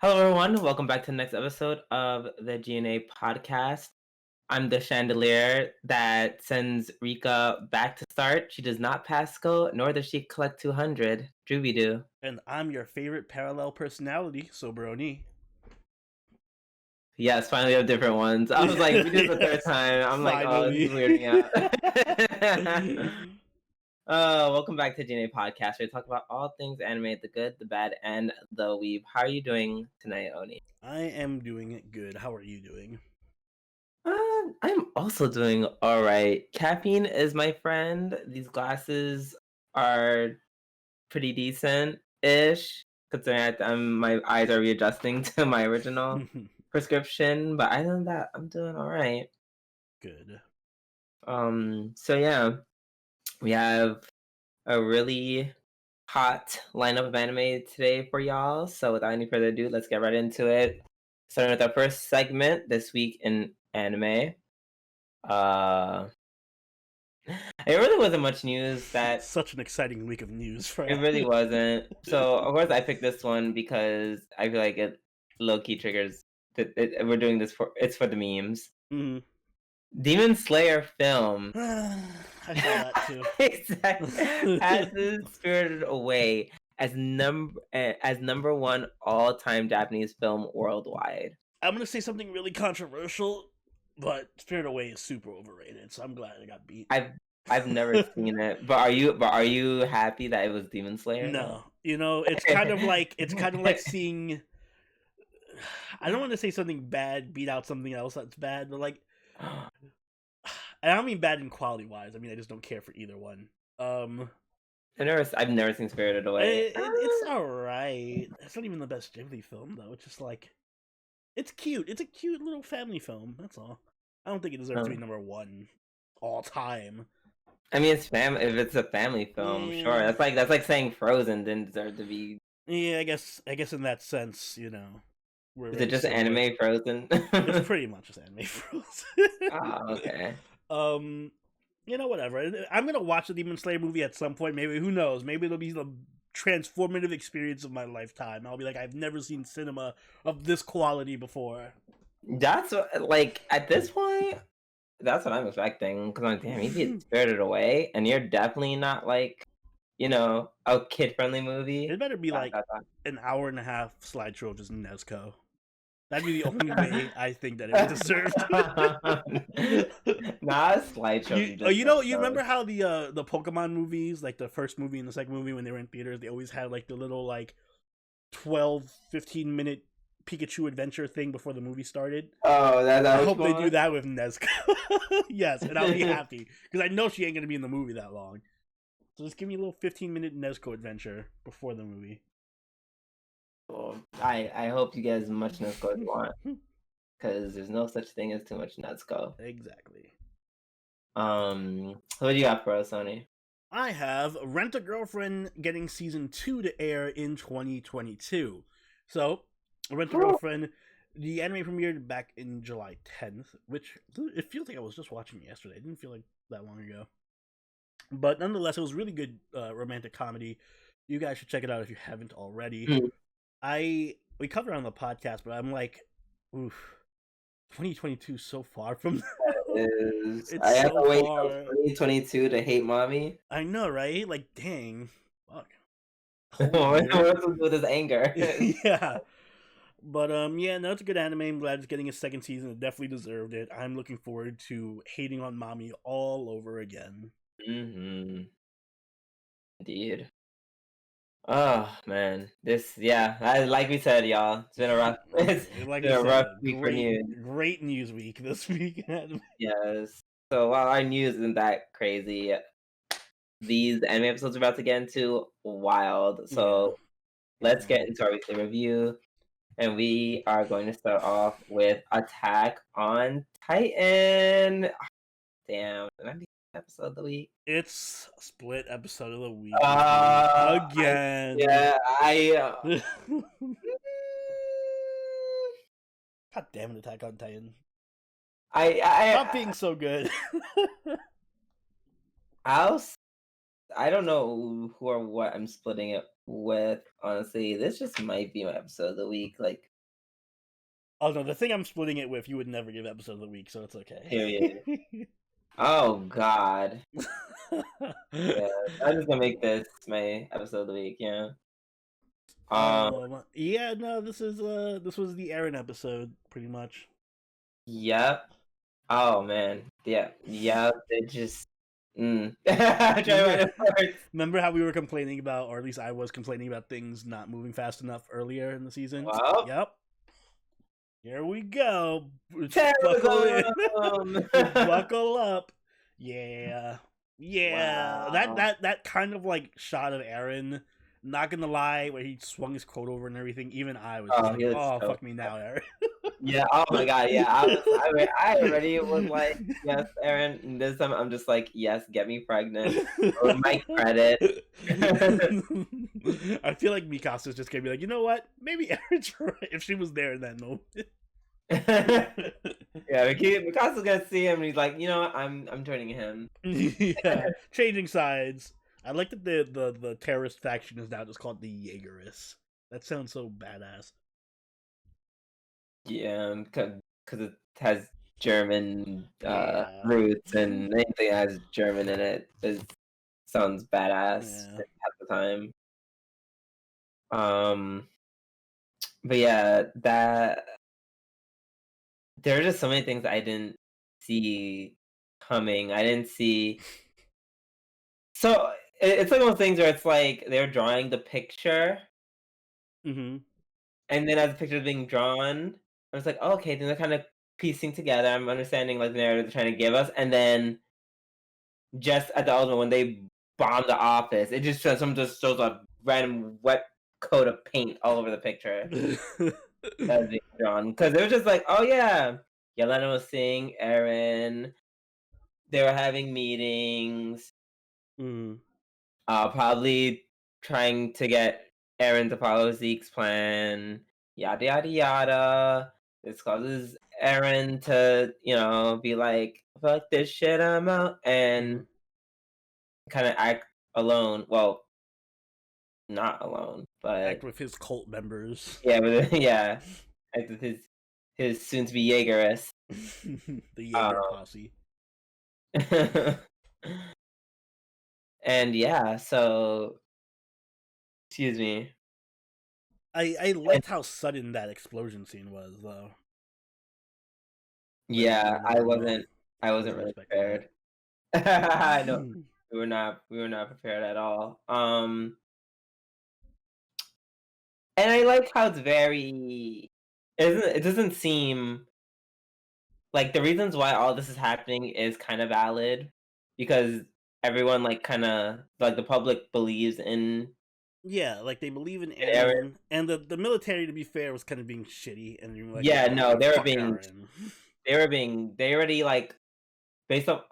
Hello, everyone. Welcome back to the next episode of the G&A podcast. I'm the chandelier that sends Rika back to start. She does not pass go, nor does she collect 200. Drooby doo. And I'm your favorite parallel personality, Soberoni. Yes, finally we have different ones. I was like, we did it the third time. I'm like, oh, this is weirding out. Welcome back to G&A podcast. We talk about all things anime, the good, the bad, and the weeb. How are you doing tonight, Oni? I am doing good. How are you doing? I'm also doing all right. Caffeine is my friend. These glasses are pretty decent-ish, considering my eyes are readjusting to my original prescription. But other than that, I'm doing all right. Good. So yeah, we have a really hot lineup of anime today for y'all. So without any further ado, let's get right into it. Starting with our first segment this week in anime. Uh, it really wasn't much news that Such an exciting week of news for it really wasn't. So of course I picked this one because I feel like it low key triggers that we're doing this for it's for the memes. Mm. Demon Slayer film I saw that too. exactly passes Spirited Away as number one all time Japanese film worldwide. I'm gonna say something really controversial, but Spirit Away is super overrated, so I'm glad it got beat. I've never seen it, but are you happy that it was Demon Slayer? No, it's kind of like seeing. I don't want to say something bad beat out something else that's bad, but like, I don't mean bad in quality wise. I mean I just don't care for either one. I've never seen Spirited Away. It's all right. It's not even the best Ghibli film though. It's just like it's cute. It's a cute little family film. That's all. I don't think it deserves to be number one all time. I mean, it's if it's a family film, sure. Yeah. That's like saying Frozen didn't deserve to be. Yeah, I guess in that sense, we're Is it very just similar. anime Frozen? It's pretty much just anime Frozen. Oh, okay. Whatever. I'm gonna watch the Demon Slayer movie at some point. Maybe, who knows? Maybe it'll be the transformative experience of my lifetime. I'll be like, I've never seen cinema of this quality before. That's like at this point, that's what I'm expecting. Because I'm like, damn, maybe it's Spirited Away, and you're definitely not like, a kid-friendly movie. It better be like an hour and a half slideshow of just Nezuko. That'd be the only way I think that it would deserve. Not a slideshow. You remember how the Pokemon movies, like the first movie and the second movie when they were in theaters, they always had like the little like 12-15 minute Pikachu adventure thing before the movie started. Oh, I hope they do that with Nezuko. Yes, and I'll be happy because I know she ain't gonna be in the movie that long. So just give me a little 15-minute Nezuko adventure before the movie. Well, I hope you get as much Nezuko as you want, because there's no such thing as too much Nezuko. Exactly. What do you got for us, Sony? I have Rent a Girlfriend getting season 2 to air in 2022. So, Rent a Girlfriend, the anime premiered back in July 10th, which it feels like I was just watching it yesterday. It didn't feel like that long ago. But nonetheless, it was really good romantic comedy. You guys should check it out if you haven't already. We covered it on the podcast, but I'm like, oof, 2022 is so far from it's I have to wait till 2022 to hate mommy. I know, right? Like, dang, fuck. What's with his anger? Yeah. But no, it's a good anime. I'm glad it's getting a second season. It definitely deserved it. I'm looking forward to hating on mommy all over again. Indeed. Oh man, like we said, y'all, it's been a rough, rough week for news. Great news week this weekend. Yes. So while our news isn't that crazy, these anime episodes are about to get into wild. So let's get into our weekly review, and we are going to start off with Attack on Titan. Damn, episode of the week. It's split episode of the week again. God damn it, Attack on Titan. Stop being so good. I don't know who or what I'm splitting it with. Honestly, this just might be my episode of the week. Like, Oh no, the thing I'm splitting it with, you would never give episode of the week, so it's Period. okay. Oh God. Yeah, I'm just gonna make this my episode of the week. Yeah. Um. Yeah, no, this was the Aaron episode, pretty much. Yep. Oh man. Yeah. Yeah. It just. I try to Remember, find it words. remember how we were complaining about, or at least I was complaining about things not moving fast enough earlier in the season? Well, Yep. Here we go. Buckle in. terrorism. Buckle up. Yeah. Yeah. That Wow. that that kind of like shot of Aaron, not gonna lie, where he swung his coat over and everything, even I was just Oh, like, he looks oh so. fuck me now, Aaron. Yeah. Oh my God. Yeah. I already was like, yes, Aaron. And this time I'm just like, yes, get me pregnant. Oh, my credit. I feel like Mikasa's just gonna be like, you know what? Maybe Aaron's right if she was there in that moment. Yeah, Mikasa's gonna see him and he's like, you know what? I'm turning him. Yeah, changing sides. I like that the terrorist faction is now just called the Jaegerists. That sounds so badass. Yeah, because it has German Yeah, roots and anything that has German in it sounds badass yeah, at the time. Um, but yeah, that there are just so many things I didn't see coming. I didn't see. So it's like one of those things where it's like they're drawing the picture, mm-hmm. and then as the picture is being drawn, I was like, oh, okay, then they're kind of piecing together. I'm understanding like the narrative they're trying to give us, and then just at the ultimate when they bomb the office, it just shows someone just shows a random wet coat of paint all over the picture that was being drawn. Because it was just like, oh yeah, Yelena was seeing Aaron. They were having meetings. mm. Probably trying to get Aaron to follow Zeke's plan. Yada yada yada. This causes Aaron to, be like, fuck this shit, I'm out, Mm-hmm. and kind of act alone. Well, not alone, Act but with his cult members. yeah, but yeah, act with his soon to be Jaegerist. The Jaeger Um, posse. and yeah, so excuse me. I And liked how sudden that explosion scene was, though. Right in the yeah, middle of the room. I I wasn't wasn't really expecting that. prepared. I know we were not prepared at all. And I like how it's very it doesn't seem like the reasons why all this is happening is kind of valid because everyone like kind of like the public believes Yeah, like they believe in in Aaron. Aaron, and the military, to be fair, was kind of being shitty, and you're like, Yeah, no, okay, fuck Aaron. they already like based off.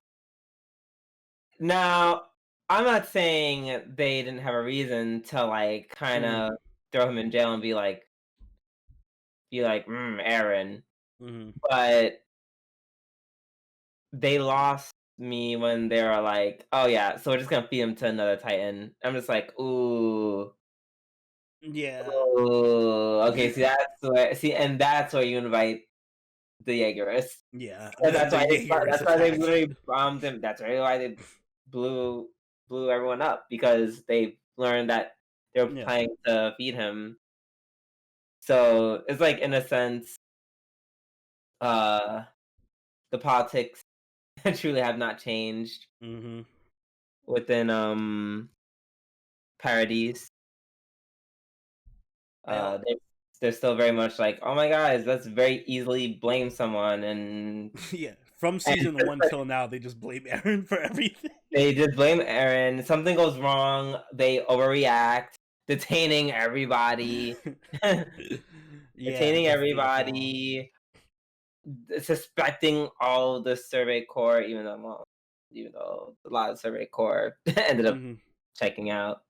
Now, I'm not saying they didn't have a reason to like kind Mm, of throw him in jail and be like, Aaron, mm. but they lost me when they were like, oh yeah, so we're just gonna feed him to another Titan. I'm just like, ooh. Yeah, Ooh, okay, and that's where you invite the Jaegerists. yeah. 'Cause The Jaegers that's why they attack. literally bombed him. That's really why they blew blew everyone up because they learned that they were Yeah. planning to feed him. So it's like in a sense, uh, the politics truly have not changed Mm-hmm. within Paradise. Well, They're still very much like, oh my guys, let's very easily blame someone yeah. From and season one till now, they just blame Aaron for everything. they just blame Aaron. Something goes wrong, they overreact, detaining everybody, Yeah, detaining just fatal. everybody, suspecting all the Survey Corps, even though a lot of Survey Corps ended up Mm-hmm. checking out.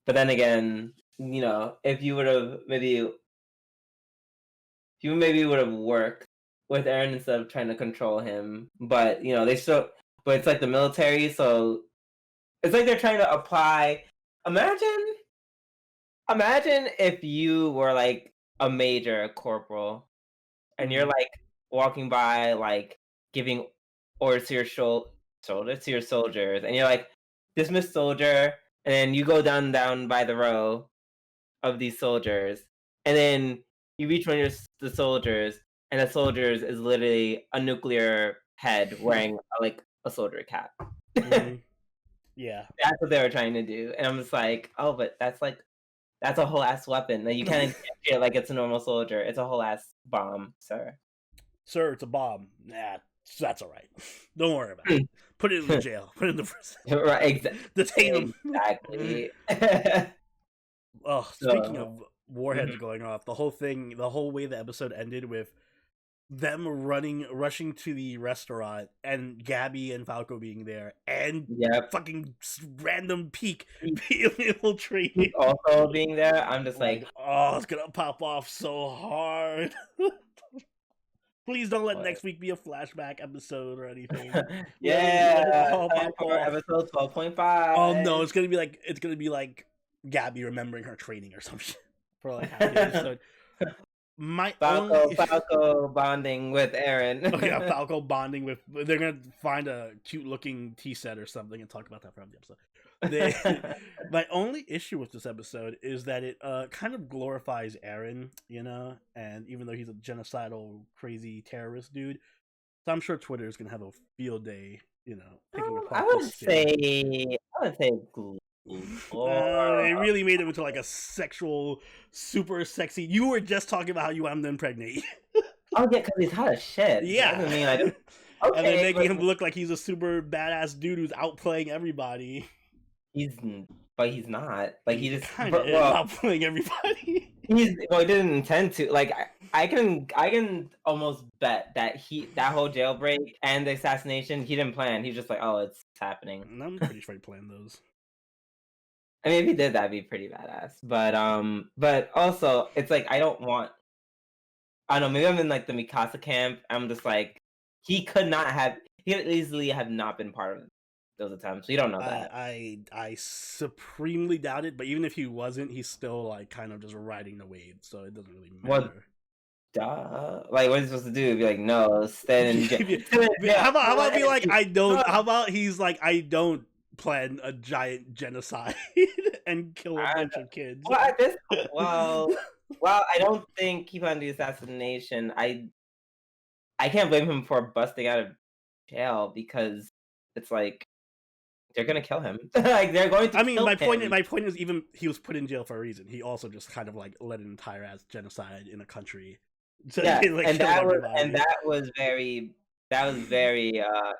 But then again, if you maybe would have worked with Aaron instead of trying to control him. But but it's like the military, so it's like they're trying to apply. Imagine, imagine if you were like a major corporal, and you're Mhm. like walking by, like giving orders to your soldiers, and you're like dismiss soldier, and then you go down by the row of these soldiers, and then you reach one of the soldiers, and the soldiers is literally a nuclear head wearing like a soldier cap. Mhm. Yeah. That's what they were trying to do, and I'm just like, oh, but that's a whole ass weapon. Like you can't treat it like it's a normal soldier. It's a whole ass bomb, sir. Sir, it's a bomb. Nah, that's all right. Don't worry about it. Put it in the jail. Put it in the prison. Right, Detain him. exactly. Oh, speaking So, of warheads mhm. going off, the whole way the episode ended with them rushing to the restaurant, and Gabby and Falco being there, and Yep. fucking random Peak He's being infiltrated. also being there. I'm just Like, like, oh, it's gonna pop off so hard. Please don't let boy. next week be a flashback episode or anything. Let it Yeah, all time pop for off. episode Oh no, 12.5. it's gonna be like Gabby remembering her training or some shit for like half the episode. My only Falco bonding with Aaron. Oh yeah, Falco bonding with. They're gonna find a cute looking tea set or something and talk about that from the episode. My only issue with this episode is that it kind of glorifies Aaron, and even though he's a genocidal, crazy terrorist dude, so I'm sure Twitter is gonna have a field day, picking I apart this would skin. say, They glorious. really made him into like a sexual, super sexy. You were just talking about how you wanted to impregnate. Oh yeah, because he's hot as shit. That Yeah. doesn't mean I don't. And they're Okay, making but him look like he's a super badass dude who's outplaying everybody. he's but he's not. Like He he just kind of is well, outplaying everybody. he didn't intend to. Like I can almost bet that that whole jailbreak and the assassination he didn't plan. He's just like, oh, it's happening. And I'm pretty sure he planned those. I mean, if he did, that'd be pretty badass. But also, it's like I don't want. I don't know. Maybe I'm in like the Mikasa camp. I'm just like he could not have. He could easily have not been part of those attempts. We don't know that. I supremely doubt it, but even if he wasn't, he's still like kind of just riding the wave, so it doesn't really What? matter. Duh. Like, what are you supposed to do? Be like, no, stand in jail. How about be like, I don't? No, How about he's like, I don't plan a giant genocide and kill a bunch of kids. well, at this, well, I don't think he planned the assassination. I can't blame him for busting out of jail because it's like they're gonna kill him. Like they're going to. I mean, kill my point is, even he was put in jail for a reason. He also just kind of like led an entire ass genocide in a country. So Yeah, like, and that was very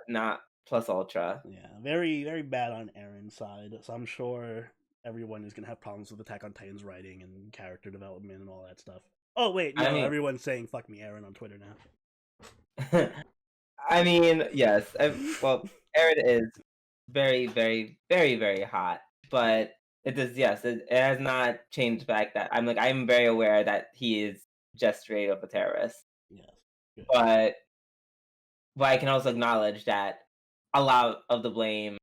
not plus ultra. yeah, very very bad on Aaron's side. So I'm sure everyone is gonna have problems with Attack on Titan's writing and character development and all that stuff. Oh wait, no, I mean, everyone's saying "fuck me, Aaron" on Twitter now. I mean, yes. Well, Aaron is very, very, very, very hot, but it does. Yes, it has not changed the fact that I'm very aware that he is just straight up a terrorist. Yes, good. But I can also acknowledge that a lot of the blame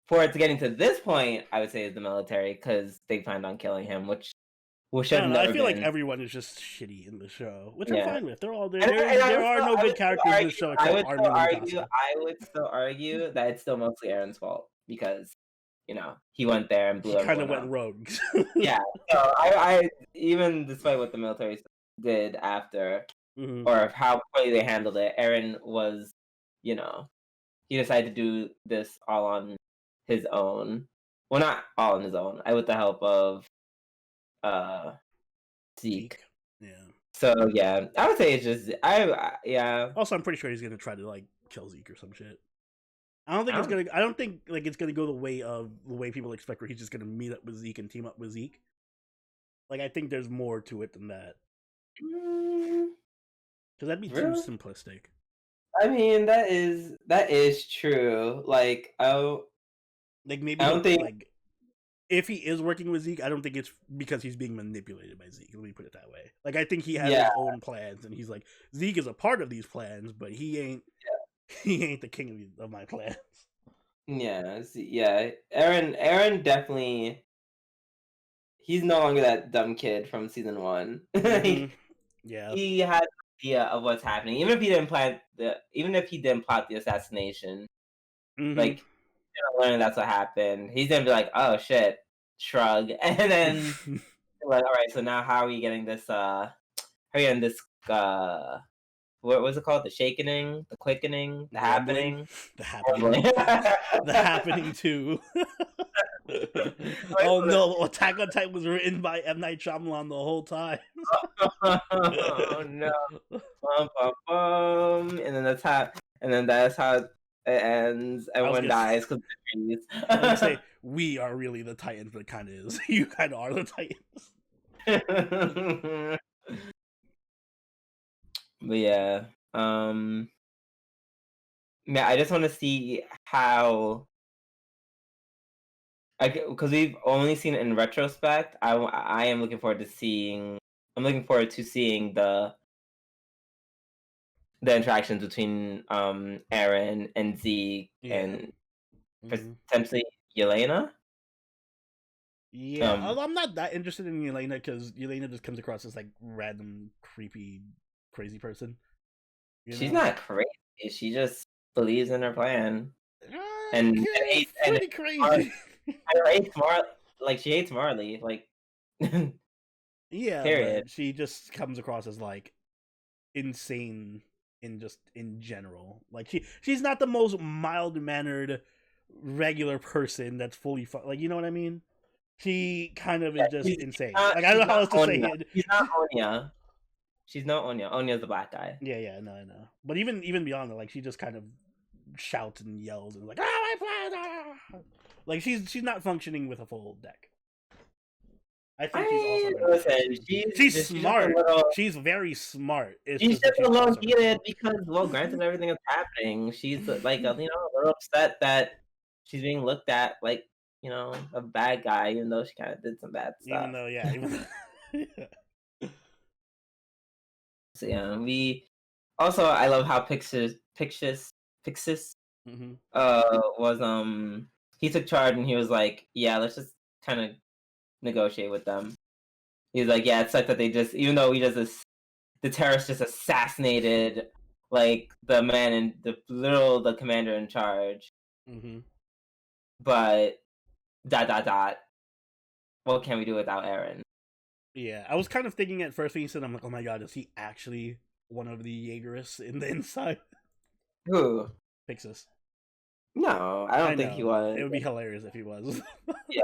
for it to getting to this point, I would say, is the military because they planned on killing him, which I should have don't know. I never feel like been. everyone is just shitty in the show, which I'm Yeah. fine with. They're all there. And There are no good characters in the show I except would Armin still and argue. Mikasa. I would still argue that it's still mostly Aaron's fault because he went there and blew He kind of everyone went up. rogue. Yeah. So I even despite what the military did after Mhm. or how poorly they handled it, Aaron was, he decided to do this all on his own. Well, not all on his own. With the help of Zeke. Yeah. So yeah, I would say it's just yeah. Also, I'm pretty sure he's gonna try to like kill Zeke or some shit. I don't think like it's gonna go the way people expect, where he's just gonna meet up with Zeke and team up with Zeke. Like, I think there's more to it than that. Because that'd be too simplistic. I mean, that is true. Like, maybe I don't think. Like, if he is working with Zeke, I don't think it's because he's being manipulated by Zeke. Let me put it that way. Like, I think he has his own plans, and he's like, Zeke is a part of these plans, but he ain't. Yeah. He ain't the king of my plans. Yeah, yeah. Aaron definitely he's no longer that dumb kid from season 1. Mm-hmm. Yeah. He had an idea of what's happening, even if he didn't plot the assassination. Mm-hmm. Like, learn that's what happened. He's gonna be like, "Oh shit," shrug, and then like, "All right, so now how are we getting this? How are we getting this? What was it called? The shakening, the quickening, the Rumbling, happening, the happening, rumbling." the happening too. Oh no! Attack on Titan was written by M. Night Shyamalan the whole time. Oh no! Bum, bum, bum. And then that's how it ends. Everyone dies because of the trees. I was gonna say we are really the Titans, but it kind of is. You kind of are the Titans. But yeah, yeah, I just want to see how, because we've only seen it in retrospect. I am looking forward to seeing. I'm looking forward to seeing the interactions between Eren and Zeke and potentially Yelena. Yeah, although I'm not that interested in Yelena because Yelena just comes across as like random, creepy, crazy person. She's not crazy. She just believes in her plan, and hates pretty crazy. Hates Marley. Like she hates Marley. Like yeah, period. But she just comes across as like insane in general. Like she's not the most mild mannered regular person that's fully like, you know what I mean? She kind of is just insane. Like I don't know how else to say it. She's not Onya. She's no Onya. Onya's the black guy. Yeah, no, I know. But even beyond that, like she just kind of shouts and yells and like, "Ah, my plan!" Like she's not functioning with a full deck. I think she's smart. She's very smart. She's just a little heated because, well, granted, everything is happening. She's like, a little upset that she's being looked at like, a bad guy, even though she kind of did some bad stuff. Even though, yeah. So yeah, I love how Pixis was he took charge and he was like, yeah, let's just kind of negotiate with them. He's like, yeah, it sucks that they just, even though the terrorists just assassinated like the man and the commander in charge. But ... what can we do without Eren? Yeah, I was kind of thinking at first when you said, I'm like, oh my god, is he actually one of the Jaegerists in the inside? Who? Pixis. No, I don't think he was. It would be hilarious if he was. Yeah.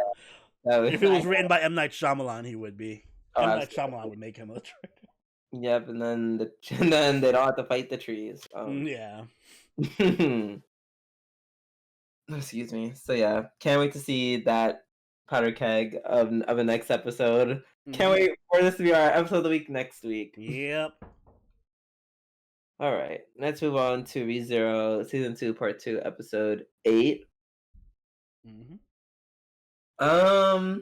If it was written by M. Night Shyamalan, he would be. M. Night Shyamalan would make him a traitor. Yep, and then they don't have to fight the trees. Yeah. Excuse me. So yeah, can't wait to see that powder keg of the next episode. Can't wait for this to be our episode of the week next week. Yep. All right, let's move on to ReZero Season 2, Part 2, Episode 8. So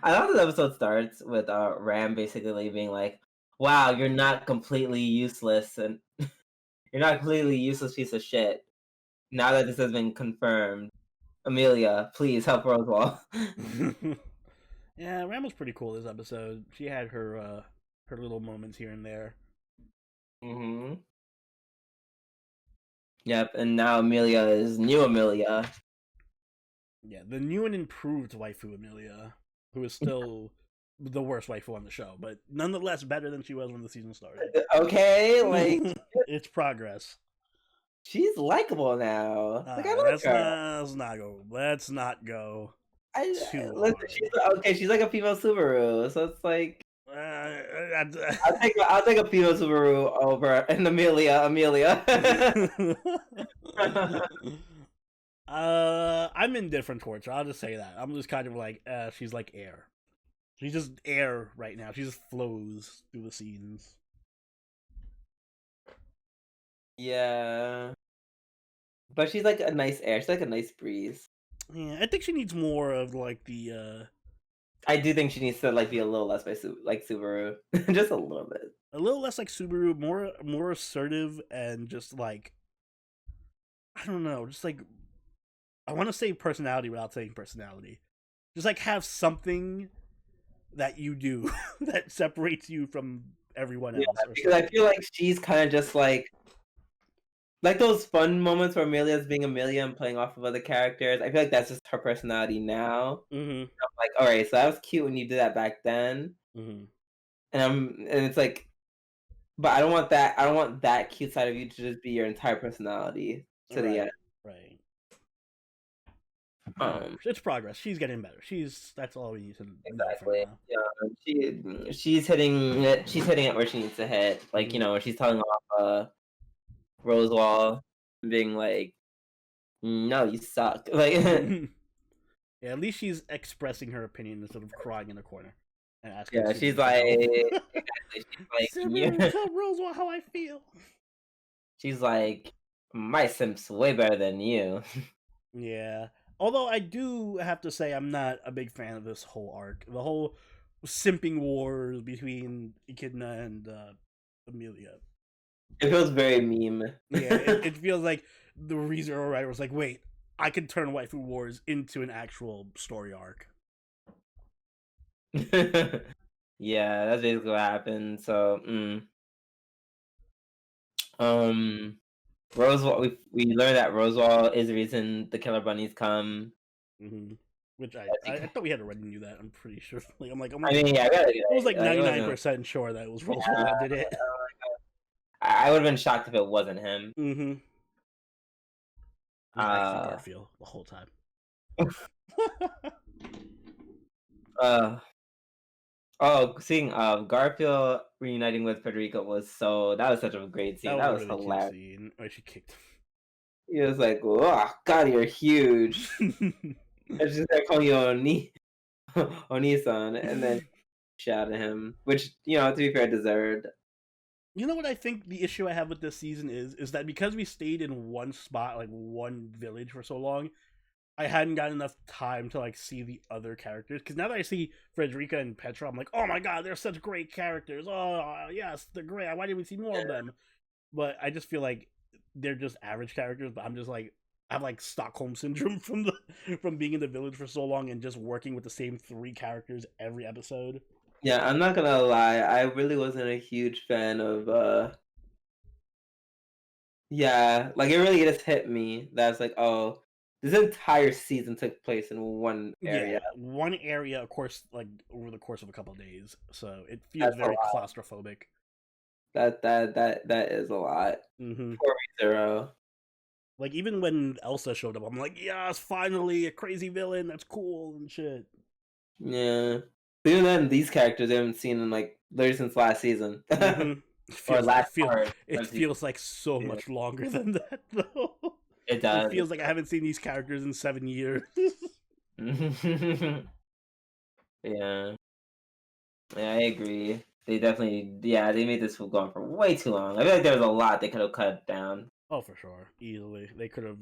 I love this episode starts with Ram basically being like, wow, you're not completely useless, and you're not a completely useless piece of shit. Now that this has been confirmed, Amelia, please help Rosewall. Yeah, Ram was pretty cool this episode. She had her little moments here and there. Yep, and now Amelia is new Amelia. Yeah, the new and improved waifu Amelia, who is still the worst waifu on the show, but nonetheless better than she was when the season started. Okay, like it's progress. She's likable now. Like I like her. Let's not go. She's like a female Subaru, so it's like I'll take a female Subaru over an Amelia. I'm indifferent towards her. I'll just say that. I'm just kind of like, she's like air. She's just air right now. She just flows through the scenes. Yeah. But she's like a nice air. She's like a nice breeze. Yeah, I think she needs more of like the I do think she needs to like be a little less like Subaru. Just a little bit. A little less like Subaru, more assertive and just like, I don't know, just like, I want to say personality without saying personality. Just like have something that you do that separates you from everyone Yeah, else or because I something. feel like she's kind of just like those fun moments where Amelia's being Amelia and playing off of other characters. I feel like that's just her personality now. Mm-hmm. I'm like, all right, so that was cute when you did that back then, Mm-hmm. and it's like, but I don't want that. I don't want that cute side of you to just be your entire personality to the end. Right. Right. Whatever. Um, It's progress. She's getting better. That's all we need to know for exactly. now. She's hitting it. She's hitting it where she needs to hit. Like Mm-hmm. when she's telling off Rosewall, being like, "No, you suck." Like, Yeah, at least she's expressing her opinion instead of crying in a corner and asking yeah, she's Subaru for like, help. exactly. She's like, Subaru, yeah. tell Rosewell how I feel. She's like, my simp's way better than you. Yeah. Although I do have to say I'm not a big fan of this whole arc. The whole simping wars between Echidna and Amelia. It feels very meme. Yeah, it feels like the ReZero writer was like, wait, I can turn Waifu Wars into an actual story arc. Yeah, that's basically what happened. So, um, Rosewall. We learned that Rosewall is the reason the Killer Bunnies come. Mm-hmm. Which As you I can- thought we had already knew that. I'm pretty sure. Like I'm I like mean, yeah, I was like like it 99% sure that it was Roswell Yeah, that did it. I would have been shocked if it wasn't him. Mm-hmm. It was actually Uh, Garfield the whole time. uh, oh, seeing Garfield reuniting with Federico that was such a great That scene. was That a was really cute hilarious. scene where she kicked He was like, "Oh God, you're huge." him. And she's like calling you Oni-san, and then shout at him, which to be fair, deserved. You know what I think the issue I have with this season is that because we stayed in one spot, like one village for so long, I hadn't got enough time to like see the other characters. Because now that I see Frederica and Petra, I'm like, oh my god, they're such great characters. Oh yes, they're great. Why didn't we see more of them? But I just feel like they're just average characters. But I'm just like I have like Stockholm syndrome from being in the village for so long and just working with the same three characters every episode. Yeah, I'm not gonna lie. I really wasn't a huge fan of. Yeah, like it really just hit me. That's like, oh, this entire season took place in one area. Yeah, one area, of course, like over the course of a couple of days, so it feels That's a very lot. claustrophobic. That is a lot. Mm-hmm. Poor Zero. Like even when Elsa showed up, I'm like, yes, finally a crazy villain. That's cool and shit. Yeah. Even then, these characters I haven't seen in like literally since last season Mm-hmm. It or feels last it feels part it of season feels like so 2. much longer than that though. It It does. feels like I haven't seen these characters in 7 years. Yeah. Yeah, I agree. They definitely, yeah, they made this go on for way too long. I feel like there was a lot they could have cut down. Oh, for sure, easily they could have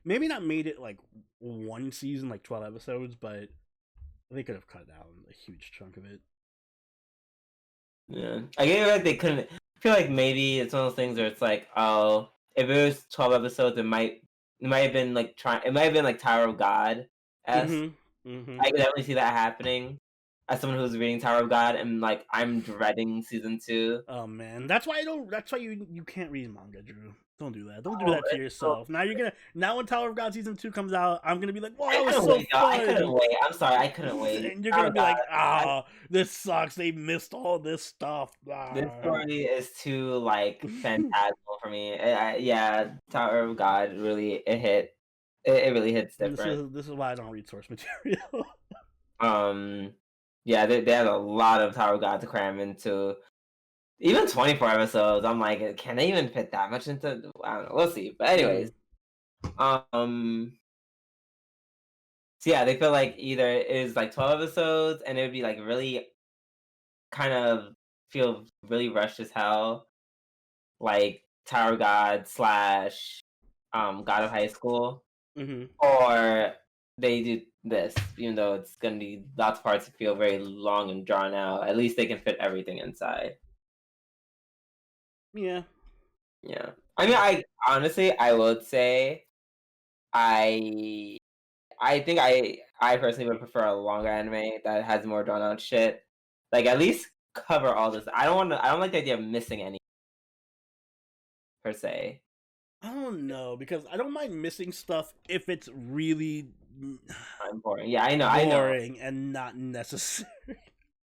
maybe not made it like one season, like 12 episodes, but they could have cut down a huge chunk of it. Yeah, I feel like they couldn't. I feel like maybe it's one of those things where it's like, oh, if it was 12 episodes, it might have been like it might have been like Tower of God. S. Mm-hmm. Mm-hmm. I could definitely see that happening as someone who's reading Tower of God, and like I'm dreading season 2. Oh man, that's why I don't. That's why you can't read manga, Drew. Don't do that. Don't do Oh, that to it's so yourself. Now when Tower of God season 2 comes out, I'm gonna be like, "Whoa, I that was couldn't so wait, y'all. I couldn't fun," wait. I'm sorry, I couldn't wait. and you're Tower gonna of be like, God. this sucks. They missed all this stuff." This Ah. story is too like phantasmal for me. Yeah, Tower of God really it hit. It really hits this different. is this is why I don't read source material. Um, yeah, they had a lot of Tower of God to cram into. Even 24 episodes, I'm like, can they even fit that much into? I don't know. We'll see. But anyways, Mhm. um, so yeah, they feel like either it is like 12 episodes, and it would be like really kind of feel really rushed as hell, like Tower of God slash God of High School, Mhm. or they do this, even though it's gonna be lots of parts that feel very long and drawn out. At least they can fit everything inside. Yeah. Yeah. I mean, I honestly, I would say I I think I personally would prefer a longer anime that has more drawn out shit. Like at least cover all this. I don't like the idea of missing any per se. I don't know, because I don't mind missing stuff if it's really I'm boring. Yeah, I know. boring and not necessary.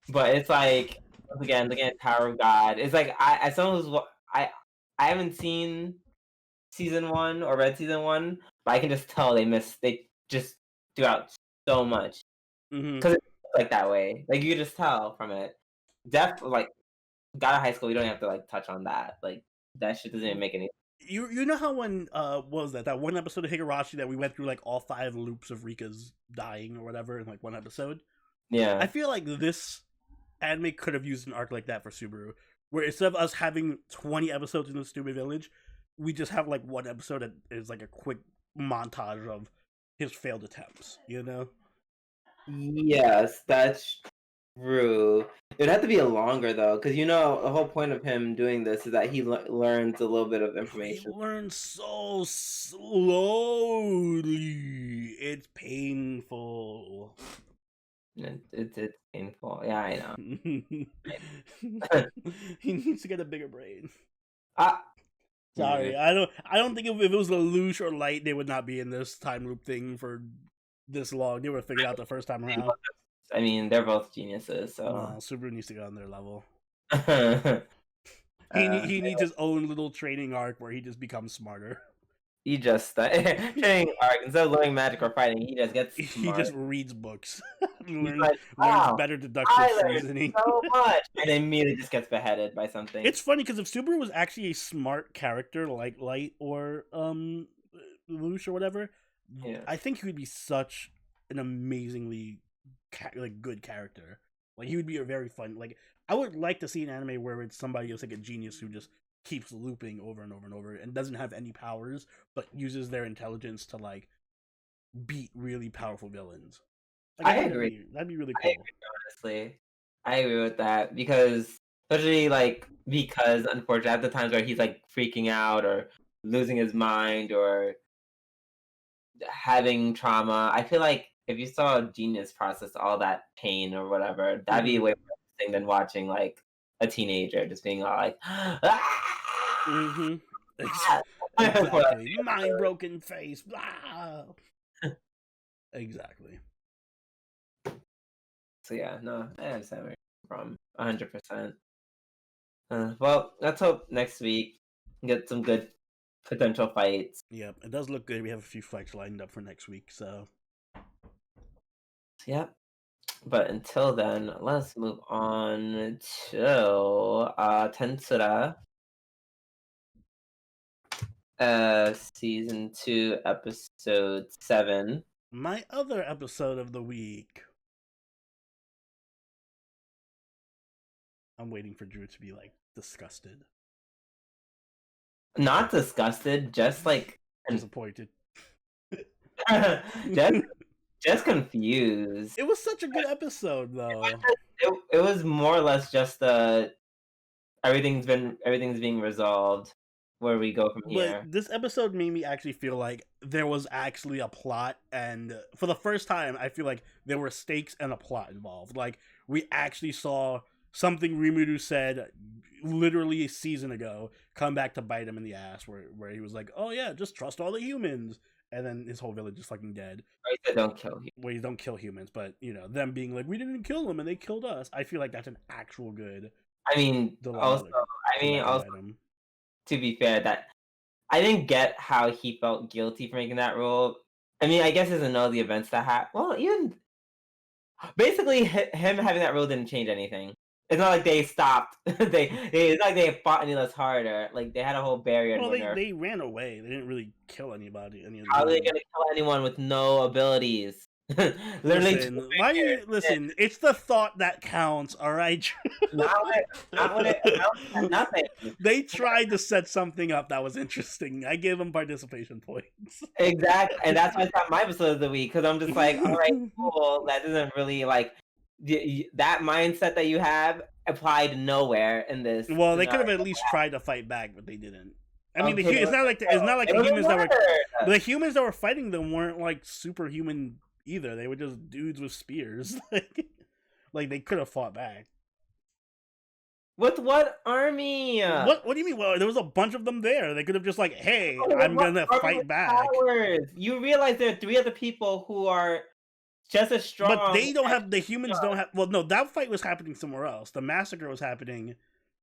But it's like once again, looking at Tower of God. It's like as someone who's I haven't seen season 1 or read season 1, but I can just tell they just threw out so much because it's like that way. Like you can just tell from it. Like got out of high school, you don't have to like touch on that. Like that shit doesn't even make any. You know how when what was that one episode of Higurashi that we went through like all 5 loops of Rika's dying or whatever in like one episode? Yeah, I feel like this anime could have used an arc like that for Subaru, where instead of us having 20 episodes in the stupid village, we just have like one episode that is like a quick montage of his failed attempts, you know? Yes, that's true. It'd have to be a longer though, because you know the whole point of him doing this is that he learns a little bit of He information. learns so slowly. It's painful. It's painful. Yeah, I know. He needs to get a bigger brain. Ah, Sorry, I don't think if it was a Lelouch or Light, they would not be in this time loop thing for this long. They would have figured out the first time around. I mean, they're both geniuses, so Subaru needs to go on their level. he He needs his own little training arc where he just becomes smarter. He just training arc instead of learning magic or fighting, he just gets smart. He just reads books, learns better deductive I reasoning. So much, and then immediately just gets beheaded by something. It's funny because if Subaru was actually a smart character like Light or Lelouch or whatever, yeah. I think he would be such an amazingly good character. Like he would be a very fun. Like I would like to see an anime where it's somebody who's like a genius who just keeps looping over and over and over and doesn't have any powers, but uses their intelligence to like beat really powerful villains. Like, I agree. That'd be really cool. Honestly, I agree with that because especially because unfortunately at the times where he's like freaking out or losing his mind or having trauma, I feel like if you saw a genius process all that pain or whatever, that'd be way more interesting than watching like a teenager just being all like, exactly, mind broken face, blah. Exactly. So yeah, no, I understand where you're from 100%. Well, let's hope next week we get some good potential fights. Yep, it does look good. We have a few fights lined up for next week, so. Yep. But until then, let's move on to Tensura Season 2, Episode 7. My other episode of the week. I'm waiting for Drew to be like disgusted. Not disgusted, just like disappointed. just confused. It was such a good episode, though. It was more or less just everything's being resolved. Where we go from here. But this episode made me actually feel like there was actually a plot, and for the first time, I feel like there were stakes and a plot involved. Like we actually saw something Rimuru said literally a season ago come back to bite him in the ass, where he was like, "Oh yeah, just trust all the humans," and then his whole village is fucking dead. Right, they don't kill humans. Well, you don't kill humans, but you know them being like, "We didn't kill them, and they killed us." I feel like that's an actual good. I mean, also, to be fair, that I didn't get how he felt guilty for making that rule. I mean, I guess he doesn't know the events that happened. Well, even basically, him having that rule didn't change anything. It's not like they stopped. It's not like they fought any less harder. Like they had a whole barrier. Well, they ran away. They didn't really kill anybody. How are they gonna kill anyone with no abilities? Listen, it's the thought that counts, all right? Nothing. They tried to set something up that was interesting. I gave them participation points. Exactly, and that's why it's not my episode of the week, because I'm just like, all right, cool. That doesn't really that mindset that you have applied nowhere in this. Well, they could have at least tried to fight back, but they didn't. I mean, it's not like the humans that were fighting them weren't like superhuman either. They were just dudes with spears. Like they could have fought back. With what army? What do you mean? Well, there was a bunch of them there. They could have just like, hey, I'm gonna fight back. Powers? You realize there are 3 other people who are just as strong. But they don't have, the humans don't have, well, no, that fight was happening somewhere else. The massacre was happening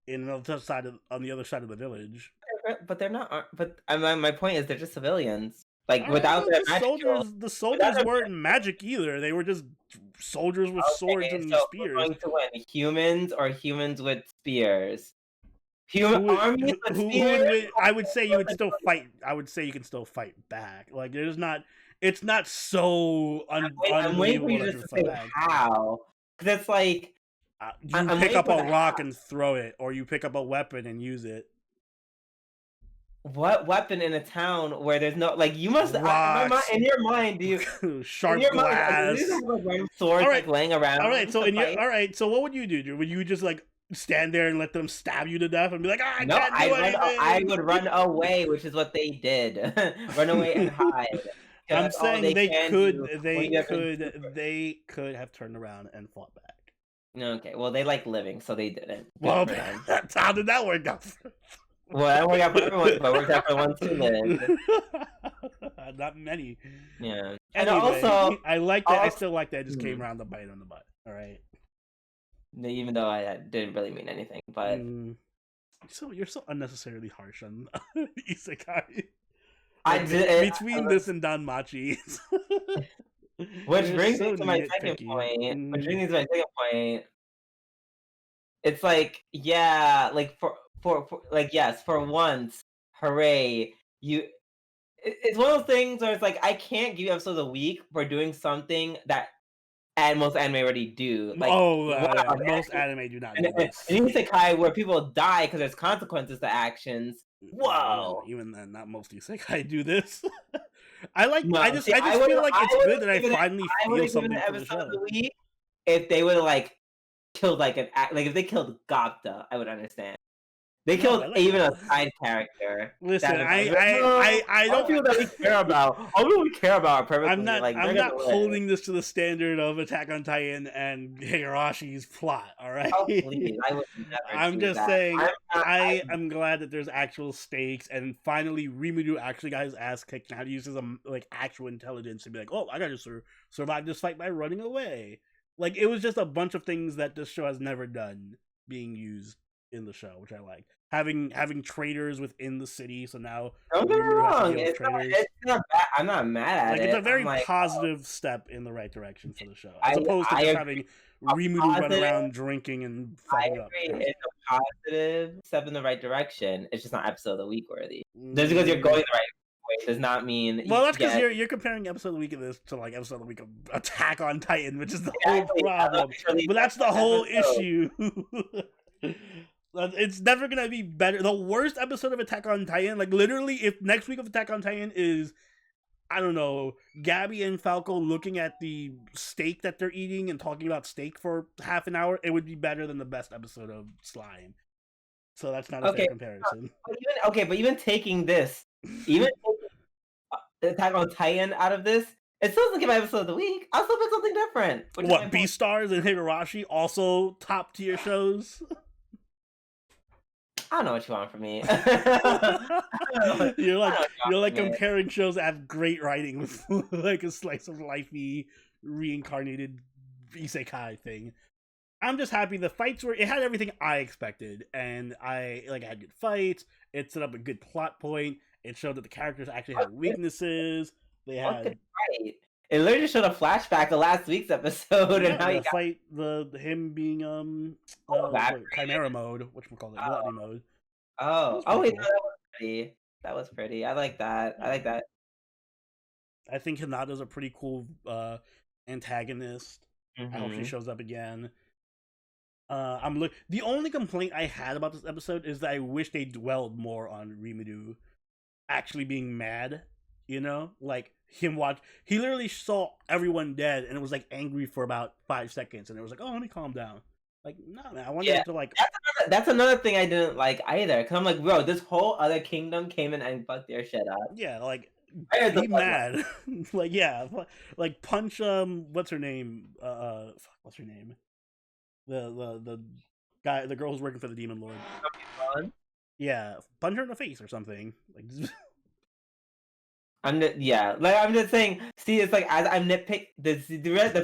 on the other side of the village. But they're not, but my point is they're just civilians. Like, without their the soldiers weren't magic either. They were just soldiers with swords and spears. Who's going to win? Humans or humans with spears? Armies with spears? I would say you would still fight. I would say you can still fight back. Like, there's not, it's not so I'm waiting for you to say how. Because it's like, you pick up a rock and throw it, or you pick up a weapon and use it. What weapon in a town where there's no, like, you must in your mind, do you sharp glass, swords like laying around? All right, so what would you do? Would you just like stand there and let them stab you to death and be like, I can't do anything? I would run away, which is what they did. Run away and hide. I'm saying they could have turned around and fought back. Okay, well, they like living, so they didn't. Well, that's how did that work out? Well, that worked out for everyone, but it worked out for the ones who lived. Not many. Yeah. And also, I like that. I still like that. I just came around the bite on the butt. All right. Even though I didn't really mean anything, but so you're so unnecessarily harsh on isekai. I did between this and Danmachi. Which brings me to my second point. It's like, yeah, like for like, yes, for once, hooray! It's one of those things where it's like, I can't give you episodes a week for doing something that most anime already do. Like, most anime do not do this. And isekai where people die because there's consequences to actions. Whoa! Even then, not most isekai do this. I just feel like it's good that I finally feel something for the show. If they would have like killed like if they killed Gapta, I would understand. They killed even a side character. Listen, I don't feel that we care about. I don't really care about our purpose. I'm not holding this to the standard of Attack on Titan and Higurashi's plot. All right. Oh, please. I would never. I'm just saying. I'm glad that there's actual stakes, and finally Rimuru actually got his ass kicked and had to use his like actual intelligence to be like, oh, I gotta survive this fight by running away. Like, it was just a bunch of things that this show has never done being used in the show, which I like. Having traders within the city, so now don't get me wrong, it's not bad. I'm not mad at it. It's a very positive step in the right direction for the show, as opposed to just having Rimuru run around drinking and fucking up. It's a positive step in the right direction. It's just not episode of the week worthy. Just because you're going the right way does not mean. Well, that's because you're comparing episode of the week of this to like episode of the week of Attack on Titan, which is the whole problem. But that's the whole issue. It's never gonna be better. The worst episode of Attack on Titan, like literally, if next week of Attack on Titan is, I don't know, Gabby and Falco looking at the steak that they're eating and talking about steak for half an hour, it would be better than the best episode of Slime. So that's not a fair comparison. But even taking this, even taking Attack on Titan out of this, it still doesn't give my episode of the week. I'll still pick something different. What, Beastars and Higurashi also top tier shows? I don't know what you want from me. You're like comparing shows that have great writing with like a slice of lifey reincarnated isekai thing. I'm just happy the fights it had everything I expected, and I had good fights. It set up a good plot point. It showed that the characters actually had weaknesses. They had It literally showed a flashback of last week's episode and how you fight him being Chimera mode, whatchamacallit, gluttony mode. Wait, no, that was pretty. That was pretty. I like that. I think Hinata's a pretty cool antagonist. I hope she shows up again. The only complaint I had about this episode is that I wish they dwelled more on Rimuru actually being mad. You know, like he literally saw everyone dead and it was like angry for about 5 seconds, and it was like, oh, let me calm down. Like, no, man, I wanted to like. That's another thing I didn't like either, because I'm like, bro, this whole other kingdom came in and fucked their shit up. Yeah, like be mad. Like, yeah, like punch what's her name? What's her name? The guy, the girl who's working for the Demon Lord. Yeah, punch her in the face or something. Like, I'm just saying. See, it's like as I'm the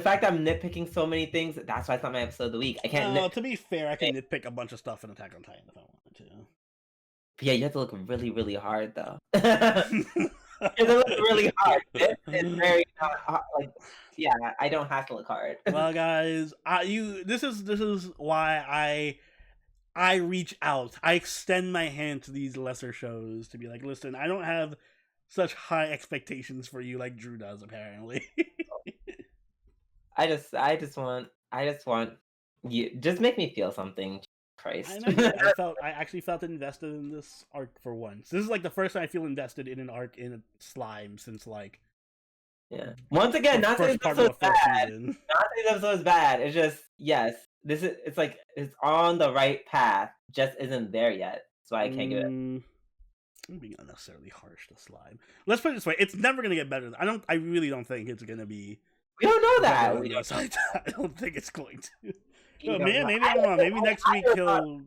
fact that I'm nitpicking so many things. That's why it's not my episode of the week. I can't. to be fair, I can nitpick a bunch of stuff in Attack on Titan if I wanted to. Yeah, you have to look really, really hard though. You have to look really hard. It's very like, yeah. I don't have to look hard. Well, guys, this is why I reach out. I extend my hand to these lesser shows to be like, listen, I don't have such high expectations for you like Drew does, apparently. I just want you. Just make me feel something. Christ. I know. I actually felt invested in this arc for once. This is like the first time I feel invested in an arc in a slime since like. Yeah. Once again, not saying this episode is bad. Not saying this episode is bad. It's just this is. It's like it's on the right path, just isn't there yet. So I can't get it. I'm being unnecessarily harsh to slime. Let's put it this way: it's never gonna get better. I really don't think it's gonna be. We don't know that. I don't think it's going to. No, maybe I don't know. Maybe next week he'll.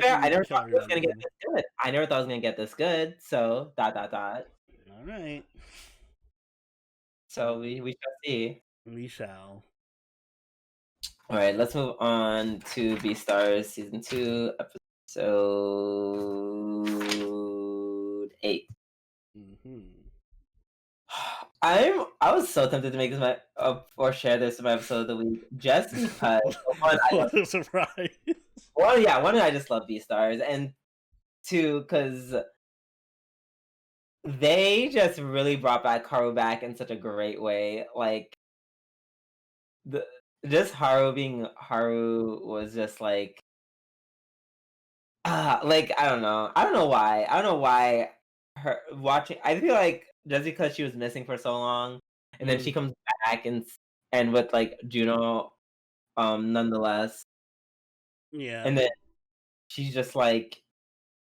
I never thought it was gonna get this good. I never thought it was gonna get this good. So ... All right. So we shall see. We shall. All right, let's move on to Beastars season 2, episode 8. I was so tempted to make this or share this my episode of the week just because what a surprise. One, I just love Beastars, and two, because they just really brought back Haru back in such a great way. Like just Haru being Haru was just like like I don't know why her watching. I feel like just because she was missing for so long, and then she comes back and with like Juno, nonetheless. Yeah. And then she's just like,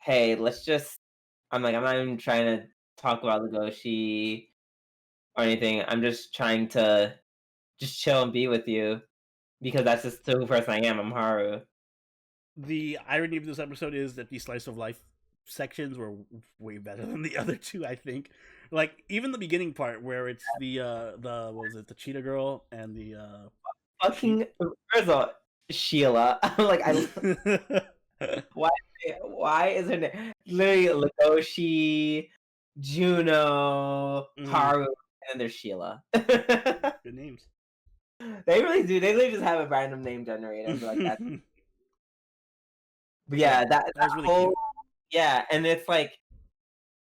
"Hey, let's just." I'm like, I'm not even trying to talk about Legoshi or anything. I'm just trying to just chill and be with you because that's just the person I am. I'm Haru. The irony of this episode is that the slice of life sections were way better than the other two, I think. Like even the beginning part where it's the what was it, the cheetah girl and the fucking first of all, Sheila. I'm like, why is her name literally Legoshi, Juno, Haru, and there's Sheila. Good names. They really do. They literally just have a random name generator like that. But yeah, that was really cute. Yeah, and it's like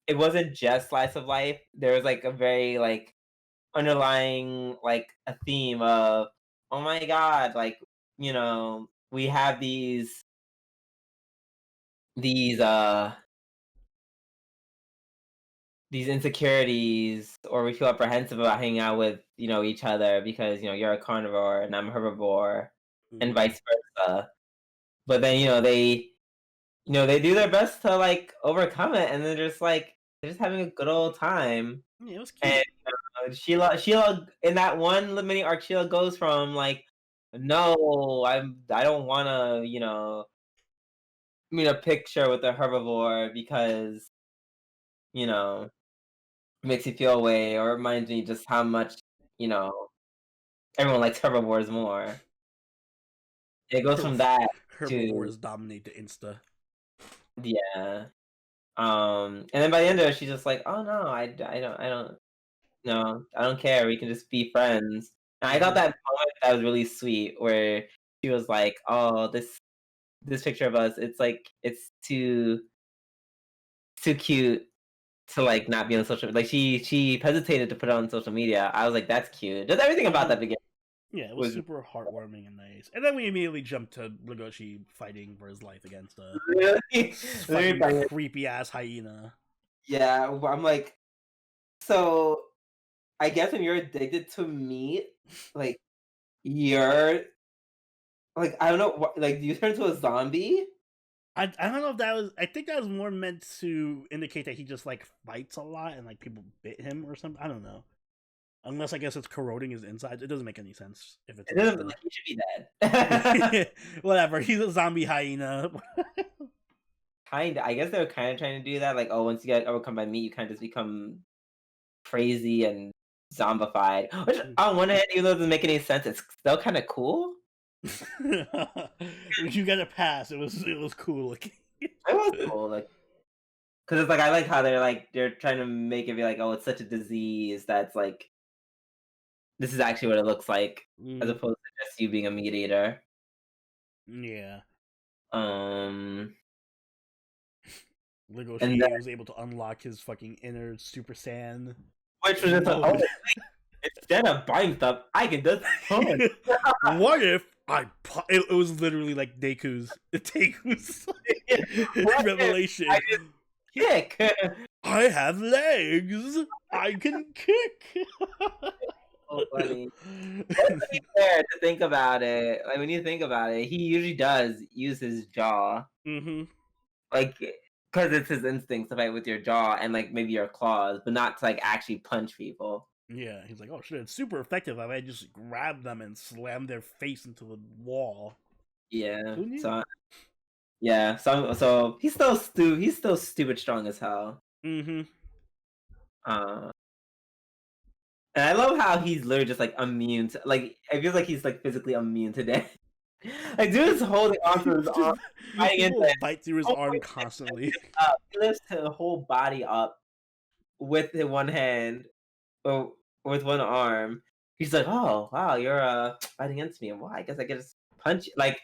it wasn't just slice of life. There was like a very like underlying like a theme of, oh my god, like, you know, we have these insecurities, or we feel apprehensive about hanging out with, you know, each other because, you know, you're a carnivore and I'm a herbivore, and vice versa. But then, you know, they do their best to like overcome it, and they're just having a good old time. Yeah, it was cute. And Sheila in that one mini arc, Sheila goes from like, no, I don't want to, you know, meet a picture with a herbivore because, you know, makes you feel away or reminds me just how much, you know, everyone likes herbivores more. It goes from that herbivores dominate the Insta. Yeah. And then by the end of it, she's just like, oh no, I don't care. We can just be friends. And I thought that moment that was really sweet, where she was like, oh, this picture of us, it's like it's too cute to like not be on social. Like she hesitated to put it on social media. I was like, that's cute. Just everything about that beginning. Yeah, it was super heartwarming and nice. And then we immediately jumped to Legoshi fighting for his life against a creepy ass hyena. Yeah, I'm like, so I guess when you're addicted to meat, like you're like, I don't know, like, do you turn into a zombie? I don't know if that was. I think that was more meant to indicate that he just like fights a lot and like people bit him or something. I don't know. Unless I guess it's corroding his insides. It doesn't make any sense if it's It about doesn't that. like he should be dead. Whatever. He's a zombie hyena. Kinda. I guess they were kind of trying to do that. Like, oh, once you get overcome by meat, you kind of just become crazy and zombified. Which on one hand, even though it doesn't make any sense, it's still kind of cool. You got a pass. It was cool looking. It was cool, like, because it's like I like how they're trying to make it be like, oh, it's such a disease that's like this is actually what it looks like, as opposed to just you being a meat eater. Yeah. And Legoshi then, was able to unlock his fucking inner Super Saiyan. which was just like, oh, instead of buying stuff, I can just punch. What if it was literally like Deku's revelation. I just kick. I have legs. I can kick. So funny. But to be fair, to think about it, like when you think about it, he usually does use his jaw, like because it's his instincts to fight with your jaw and like maybe your claws, but not to like actually punch people. Yeah, he's like, oh shit, it's super effective. I just grab them and slam their face into the wall. Yeah. Who knew? So yeah. So he's still stupid strong as hell. And I love how he's literally just like immune to like I feel like he's like physically immune to death. Like dude is holding on to his arm, bite through his arm constantly. He lifts his whole body up with one hand or with one arm. He's like, oh wow, you're fighting against me. Well, I guess I can just punch you. Like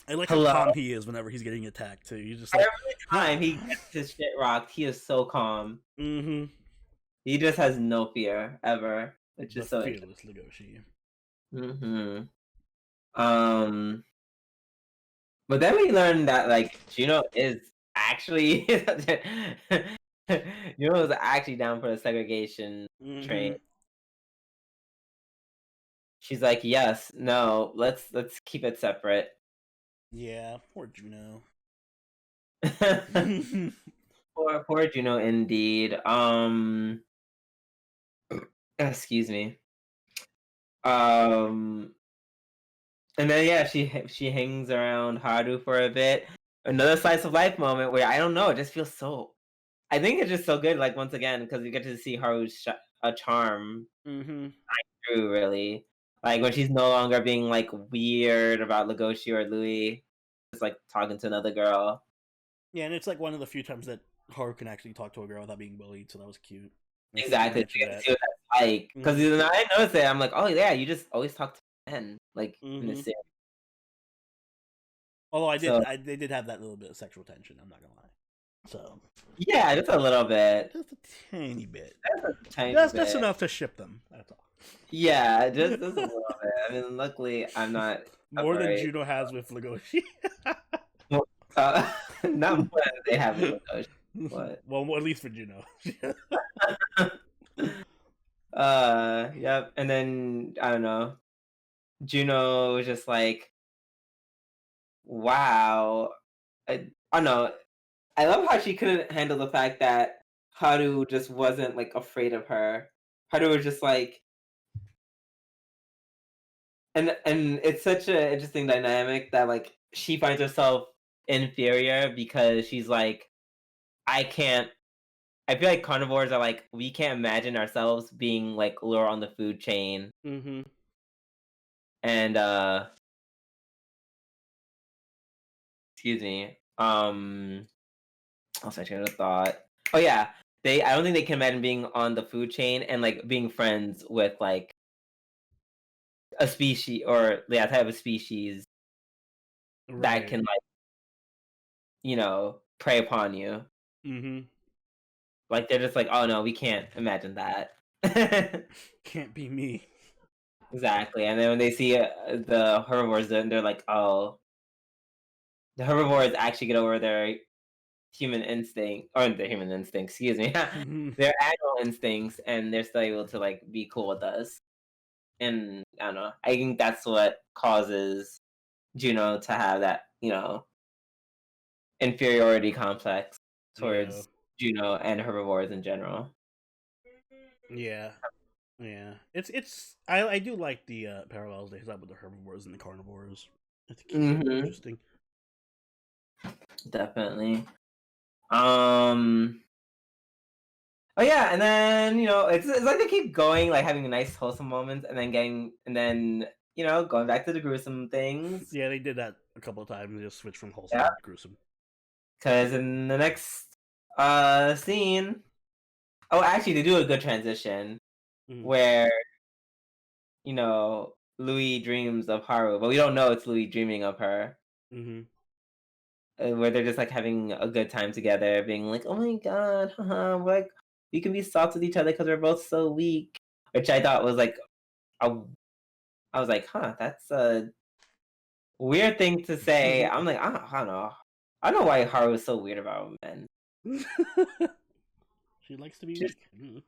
I like hello. how calm he is whenever he's getting attacked too. He's just like Every time he gets his shit rocked, he is so calm. He just has no fear ever, which is so fearless Legoshi. But then we learned that like Juno is actually Juno is actually down for the segregation train. She's like, yes, no, let's keep it separate. Yeah, poor Juno. Poor Juno indeed. Excuse me. And then yeah, she hangs around Haru for a bit. Another slice of life moment where I don't know, it just feels so. I think it's just so good. Like once again, because you get to see Haru's a charm. True, really. Like when she's no longer being like weird about Legoshi or Louis, just like talking to another girl. Yeah, and it's like one of the few times that Haru can actually talk to a girl without being bullied, so that was cute. Exactly. You get to see what that's like. Because I noticed it, I'm like, oh yeah, you just always talk to men, like in this series. Although they did have that little bit of sexual tension. I'm not gonna lie. So yeah, just a little bit, just a tiny bit. Just enough to ship them. That's all. Yeah, just a little bit. I mean, luckily, I'm not more than Juno has with Legoshi. Not more than they have with Legoshi. But... well, at least for Juno. Yep. And then I don't know. Juno was just like, wow. I don't know. I love how she couldn't handle the fact that Haru just wasn't like afraid of her. Haru was just like, and it's such an interesting dynamic that like she finds herself inferior because she's like, I feel like carnivores are like, we can't imagine ourselves being like lower on the food chain. And excuse me. Also, I should have thought. Oh yeah, I don't think they can imagine being on the food chain and like being friends with like a species or type of species that can like prey upon you. Like they're just like, oh no, we can't imagine that. Can't be me. Exactly, and then when they see the herbivores, then they're like, oh, the herbivores actually get over their human instinct, or their human instinct, excuse me, their animal instincts, and they're still able to like be cool with us. And I don't know. I think that's what causes Juno to have that, inferiority complex Yeah. towards Juno and herbivores in general. Yeah. Yeah. I do like the parallels they have with the herbivores and the carnivores. I think he's interesting. Definitely. Oh yeah, and then it's like they keep going, like having nice wholesome moments, and then going back to the gruesome things. Yeah, they did that a couple of times. They just switched from wholesome Yeah, to gruesome. because in the next scene, oh actually they do a good transition where Louis dreams of Haru, but we don't know it's Louis dreaming of her. Where they're just like having a good time together, being like, "Oh my god, haha, like we can be soft with each other because we're both so weak," which I thought was like a I was like, "Huh, that's a weird thing to say." I'm like, I don't know. I don't know why Haru is so weird about men. She likes to be Just, weak.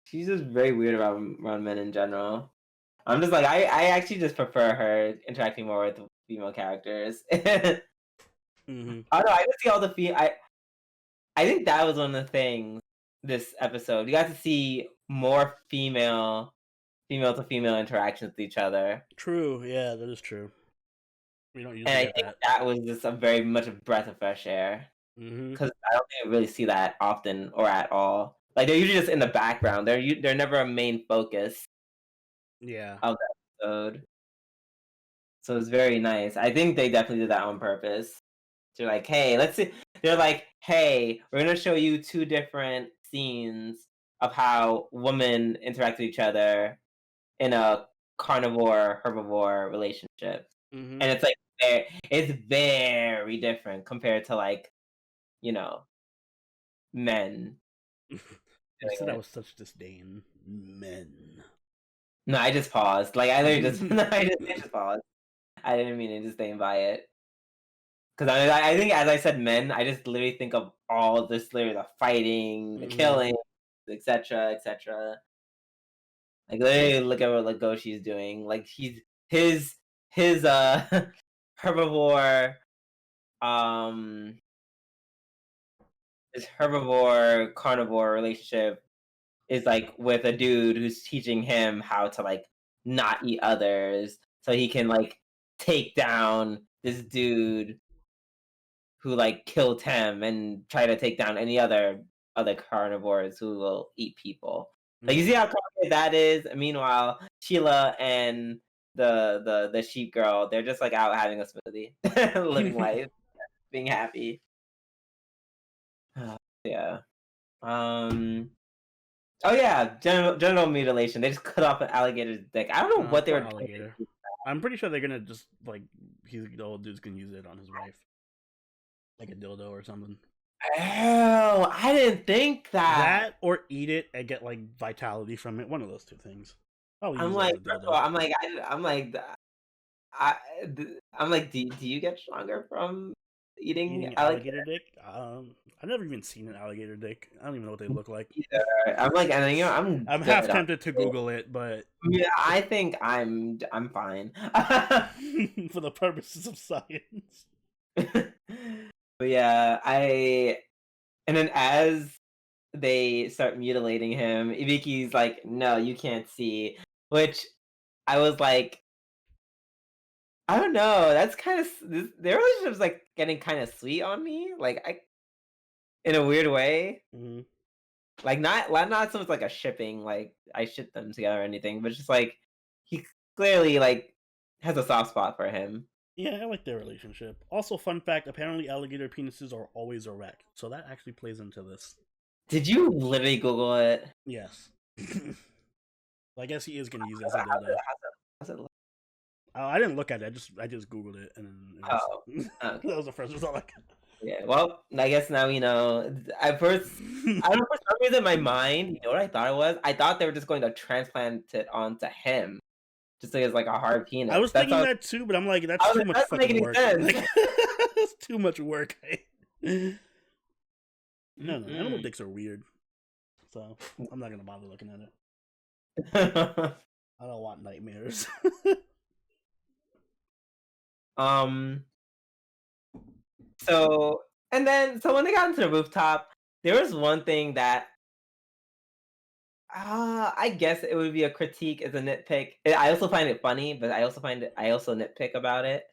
she's just very weird around men in general. I'm just like, I actually just prefer her interacting more with female characters. I don't know. I just see all the I think that was one of the things this episode. You got to see more female to female interactions with each other. True, yeah, that is true. We don't And usually I get think that. that was just a very much a breath of fresh air. Because I don't think I really see that often or at all. Like they're usually just in the background. They're never a main focus Yeah. of the episode. So it's very nice. I think they definitely did that on purpose. They're like, hey, let's see. They're like, hey, we're gonna show you two different scenes of how women interact with each other in a carnivore herbivore relationship, and it's like it's very different compared to like men. You said that with such disdain. Men. No, I just paused. Like I literally just I just paused. I didn't mean to just stay by it. Because I think, as I said, men, I just literally think of all this, literally the fighting, the killing, etc., etc. Like literally, look at what Legoshi's doing. Like his herbivore um his herbivore carnivore relationship is like with a dude who's teaching him how to like not eat others, so he can like take down this dude who like killed him and try to take down any other carnivores who will eat people. Like you see how complicated that is. Meanwhile, Sheila and the sheep girl, they're just like out having a smoothie, living life, being happy. Yeah. Oh yeah, genital mutilation. They just cut off an alligator's dick. I don't know what they were alligator. Doing. I'm pretty sure they're gonna just like the old dude's gonna use it on his wife, like a dildo or something. Oh, I didn't think that. That or eat it and get like vitality from it. One of those two things. Oh, I'm like, I'm like, do you get stronger from eating alligator dick? I've never even seen an alligator dick. I don't even know what they look like. Either. I'm like, and I'm half tempted to Google it, but yeah, I think I'm fine for the purposes of science. But yeah, and then as they start mutilating him, Ibiki's like, no, you can't see, which I was like, I don't know. That's kind of their relationship's like getting kind of sweet on me, like in a weird way. Like not so much like a shipping, like I ship them together or anything, but just like he clearly like has a soft spot for him. Yeah, I like their relationship. Also, fun fact: apparently, alligator penises are always erect, so that actually plays into this. Did you literally Google it? Yes. I guess he is going to use it as a dildo. How's it look? I didn't look at it. I just Googled it, and okay. That was the first result I got. Yeah, well, I guess now we know. At first, I don't know, for some reason in my mind, you know what I thought it was? I thought they were just going to transplant it onto him, just so he has like a hard penis. I was thinking that too, but I'm like, that's too much fucking work. Like, that's too much work. No, animal dicks are weird, so I'm not gonna bother looking at it. I don't want nightmares. So and then so when they got into the rooftop, there was one thing that I guess it would be a critique as a nitpick. I also find it funny, but I also nitpick about it.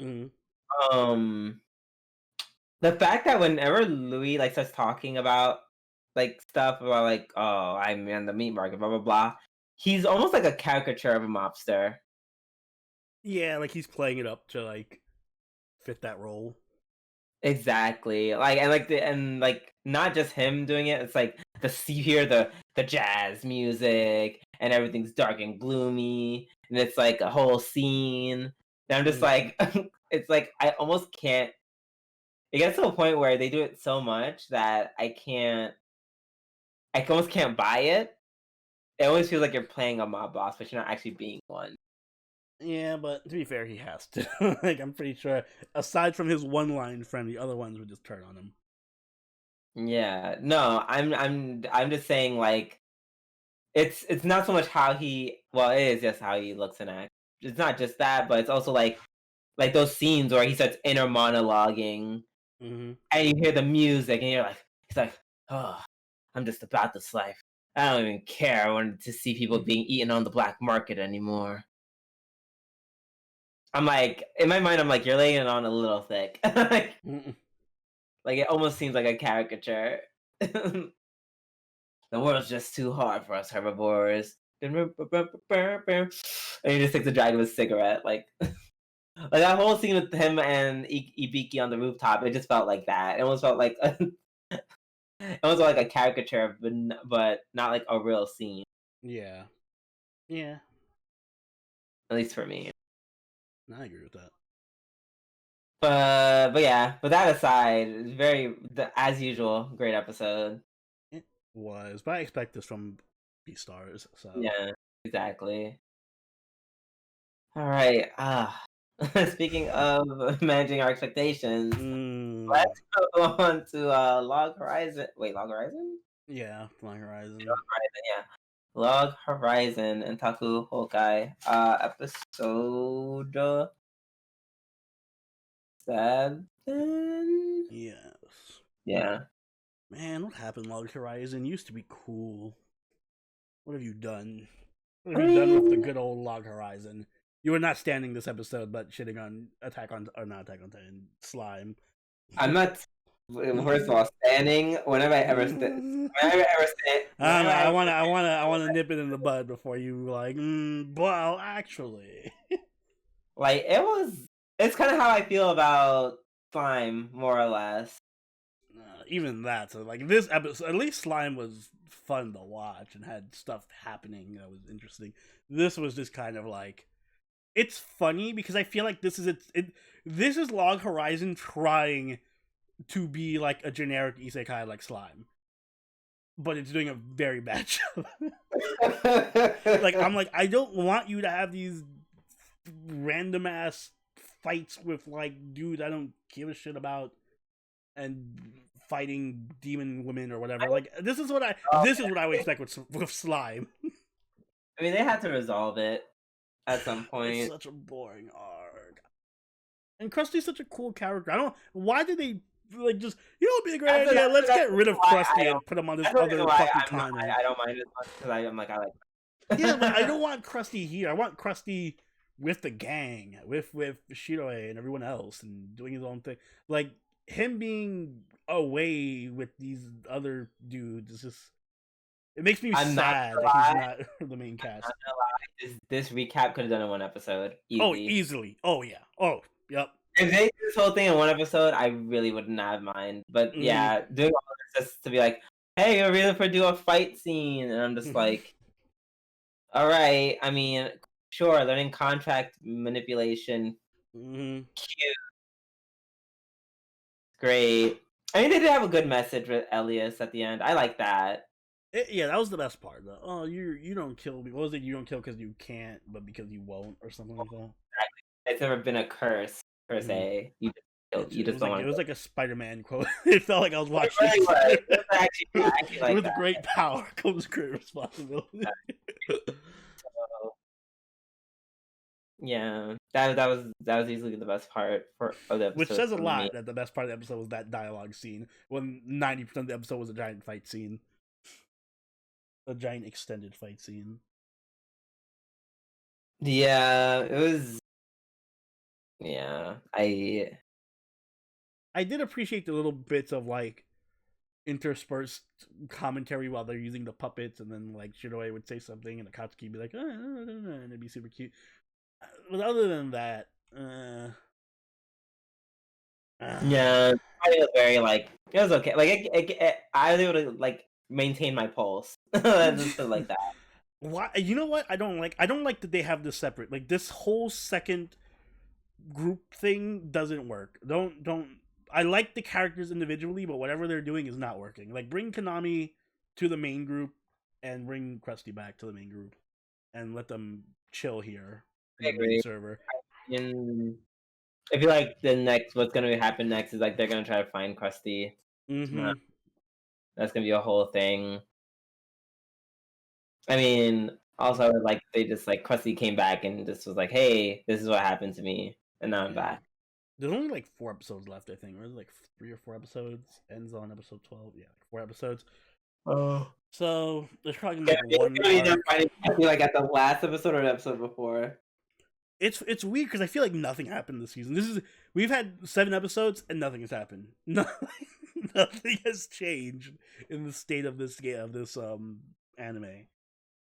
Mhm. Um, the fact that whenever Louis like starts talking about like stuff about like, oh, I'm in the meat market, blah blah blah, he's almost like a caricature of a mobster. Yeah, like he's playing it up to like fit that role. Exactly. Like not just him doing it, it's like you hear the jazz music and everything's dark and gloomy and it's like a whole scene. And I'm just Mhm. like it's like I almost can't it gets to a point where they do it so much that I almost can't buy it. It always feels like you're playing a mob boss, but you're not actually being one. Yeah, but to be fair, he has to. Like, I'm pretty sure, aside from his one line friend, the other ones would just turn on him. Yeah. No, I'm just saying like it's not so much how he well, it is just how he looks and acts. It's not just that, but it's also like those scenes where he starts inner monologuing Mm-hmm. and you hear the music and you're like he's like, oh, I'm just about this life. I don't even care. I wanted to see people being eaten on the black market anymore. I'm like in my mind I'm like, you're laying it on a little thick. Like it almost seems like a caricature. The world's just too hard for us herbivores. And he just takes a drag of his cigarette. Like that whole scene with him and Ibiki on the rooftop, it just felt like that. It almost felt like it was like a caricature, but not like a real scene. Yeah. Yeah. At least for me. I agree with that. But yeah. But that aside, it's as usual, great episode. It was, but I expect this from Beastars, so. Yeah, exactly. All right. Speaking of managing our expectations, Mm, let's go on to Log Horizon. Wait, Log Horizon? yeah, Flying Horizon. Log Horizon, yeah. Log Horizon and Taku Hokai. Episode 7. Yes. Yeah. Man, what happened, Log Horizon? Used to be cool. What have you done? What I have you done with the mean, good old Log Horizon? You were not standing this episode, but shitting on or not Attack on Titan, Slime. I'm not. First of all, standing. I don't know. Whenever I ever I wanna nip it in the bud before you like. Well, actually, like it was. It's kind of how I feel about slime, more or less. even that. So like this episode, at least Slime was fun to watch and had stuff happening that was interesting. This was just kind of like it's funny because I feel like this is this is Log Horizon trying to be like a generic isekai like Slime, but it's doing a very bad job. Like I'm like I don't want you to have these random ass fights with like dudes I don't give a shit about and fighting demon women or whatever. Like this is what I would expect with Slime. I mean, they had to resolve it at some It's point. such a boring arc. And Krusty's such a cool character. I don't. Why did they like just? You know, it'd be a great idea. Let's get rid of Krusty and put him on this That's the reason other why fucking timeline. I don't mind it as much because I'm like I like. Yeah, but I don't want Krusty here. I want Krusty with the gang, with Shiroe and everyone else, and doing his own thing. Like him being away with these other dudes is just. It makes me I'm not sad gonna that he's lie. not the main cast. Not gonna lie. This recap could have done it in one episode, Oh, easy. easily. Oh yeah. Oh, yep. If they did this whole thing in one episode, I really would not have mind. But yeah, doing all this just to be like, hey, you're really for do a fight scene, and I'm just like, all right. I mean, sure, learning contract manipulation, cute, great. I mean, they did have a good message with Elias at the end. I like that. Yeah, that was the best part. Though. Oh, you don't kill me. What was it? You don't kill because you can't, but because you won't, or something like that. It's never been a curse per se. You just don't It want was to. like a Spider-Man quote. It felt like I was watching. It really was. It was actually like with that. great power comes great responsibility. So, yeah. that was easily the best part of the Which episode says a for me. lot that the best part of the episode was that dialogue scene, when 90% of the episode was a giant fight scene. A giant extended fight scene. Yeah, it was. Yeah, I did appreciate the little bits of like interspersed commentary while they're using the puppets, and then like Shiroi would say something, and Akatsuki would be like, and it'd be super cute. But other than that, yeah. I was very like it was okay. Like I was able to like maintain my pulse. Just put it like that. why? You know what? I don't like. I don't like that they have this separate. Like this whole second group thing doesn't work. Don't. I like the characters individually, but whatever they're doing is not working. Like bring Konami to the main group, and bring Krusty back to the main group, and let them chill here I in the main agree. server. And I feel like what's gonna happen next is like they're gonna try to find Krusty. Mm-hmm. That's gonna be a whole thing. I mean, also like they just like Krusty came back and just was like, "Hey, this is what happened to me, and now I'm Yeah. back." There's only like 4 episodes left, I think. Or is it like 3 or 4 episodes? Ends on episode 12. Yeah, like 4 episodes. Oh, So there's probably gonna be like one I feel like at the last episode or the episode before. It's weird because I feel like nothing happened this season. We've had 7 episodes and nothing has happened. Nothing has changed in the state of this anime.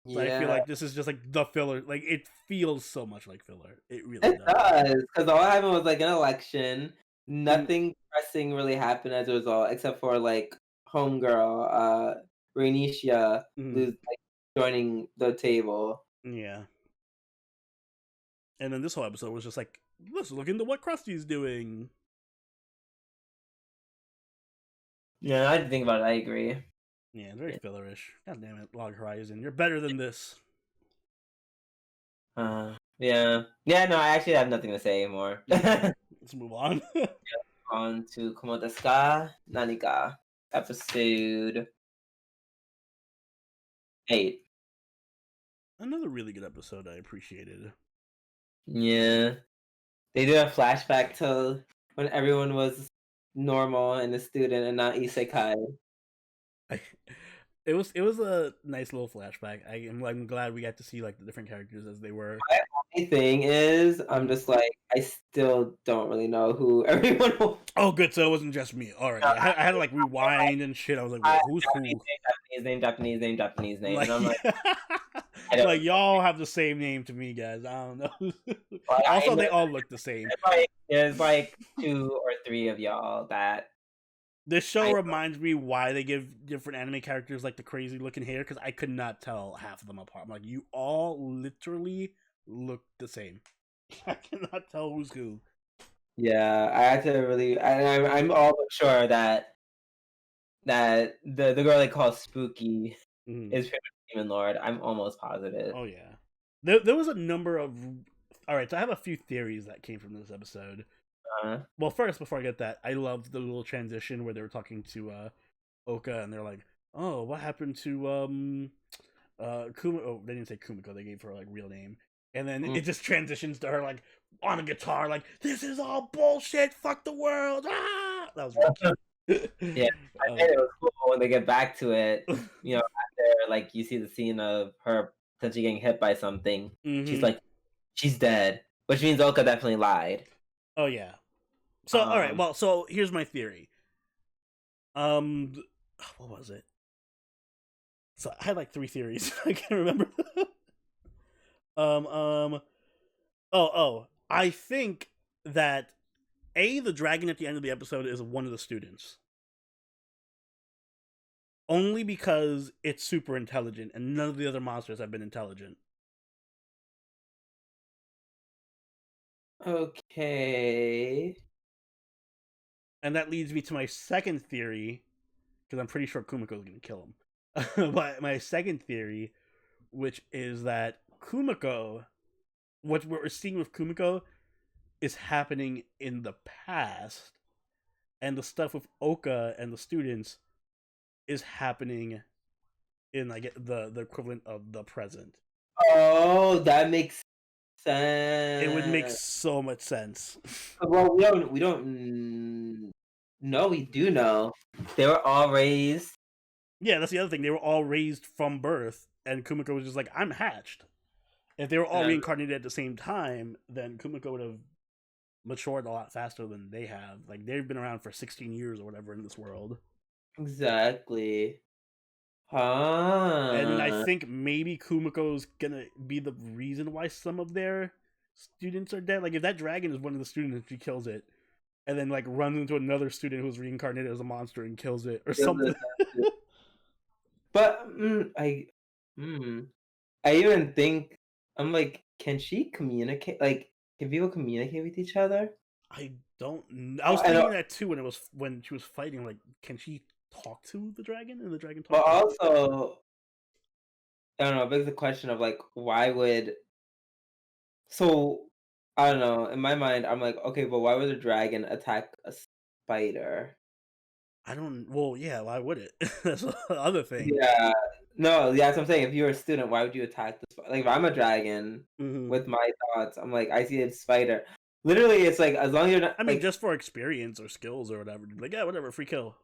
So I feel like this is just like the filler. Like it feels so much like filler. It really It does. does, because all happened was like an election. Mm, Nothing pressing really happened as a result, except for like homegirl, Rainicia mm, lose like joining the table. yeah. And then this whole episode was just like, let's look into what Krusty's doing. Yeah, I didn't think about it. I agree. Yeah, it's very fillerish. God damn it, Log Horizon. You're better than this. Yeah. No, I actually have nothing to say anymore. Let's move on. On to Kumo desu ka? Nani ka? Episode 8. Another really good episode I appreciated. Yeah. They did a flashback to when everyone was normal and a student and not isekai. It was a nice little flashback. I'm glad we got to see like the different characters as they were. My only thing is, I'm just like, I still don't really know who everyone was. Oh, good. So it wasn't just me. All right, I had to like rewind and shit. I was like, wait, who's who? Japanese name, Like, and I'm like, I don't. like y'all have the same name to me, guys. I don't know. Like, Also, they all look the same. There's like 2 or 3 of y'all that This show I reminds me why they give different anime characters like the crazy looking hair, because I could not tell half of them apart. I'm like, you all literally look the same. I cannot tell who's who. yeah, I had to really. I'm all but sure that the girl they call Spooky is pretty much Demon Lord. I'm almost positive. Oh yeah, there was a number of. All right, so I have a few theories that came from this episode. Well, first, before I get that, I love the little transition where they were talking to Oka, and they're like, "Oh, what happened to Kumo?" Oh, they didn't say Kumiko; they gave her like real name, and then it just transitions to her like on a guitar, like, "This is all bullshit. Fuck the world." Ah! That was really cute. Yeah, I think it was cool when they get back to it. You know, after like you see the scene of her potentially getting hit by something, she's like, she's dead, which means Oka definitely lied. Oh yeah. So all right, well, so here's my theory. What was it? So I had like 3 theories. I can't remember. I think that the dragon at the end of the episode is one of the students. Only because it's super intelligent, and none of the other monsters have been intelligent. Okay. And that leads me to my second theory, because I'm pretty sure Kumiko is going to kill him. But my second theory, which is that Kumiko, what we're seeing with Kumiko, is happening in the past, and the stuff with Oka and the students is happening in like the equivalent of the present. Oh, that makes It would make sense. so much sense. Well, no, we do know. They were all raised. Yeah, that's the other thing. They were all raised from birth, and Kumiko was just like, I'm hatched. If they were all Um, reincarnated at the same time, then Kumiko would have matured a lot faster than they have. Like, they've been around for 16 years or whatever in this world. exactly. And then I Huh. think maybe Kumiko's gonna be the reason why some of their students are dead. Like, if that dragon is one of the students, she kills it, and then, like, runs into another student who's reincarnated as a monster and kills it, or something. But I even think I'm like, can she communicate? Like, can people communicate with each other? I don't know. I was And thinking that too when she was fighting. Like, can she talk to the dragon and the dragon but talk to her? also, I don't know. It begs the question of like, why would so? I don't know. In my mind, I'm like, okay, but why would a dragon attack a spider? I don't. Well, yeah. Why would it? That's the other thing. Yeah, no, yeah, that's what I'm saying. If you're a student, why would you attack the spider? Like, if I'm a dragon Mm-hmm. with my thoughts, I'm like, I see a spider. Literally, it's like as long as you're not I mean, like just for experience or skills or whatever. Like, yeah, whatever, free kill.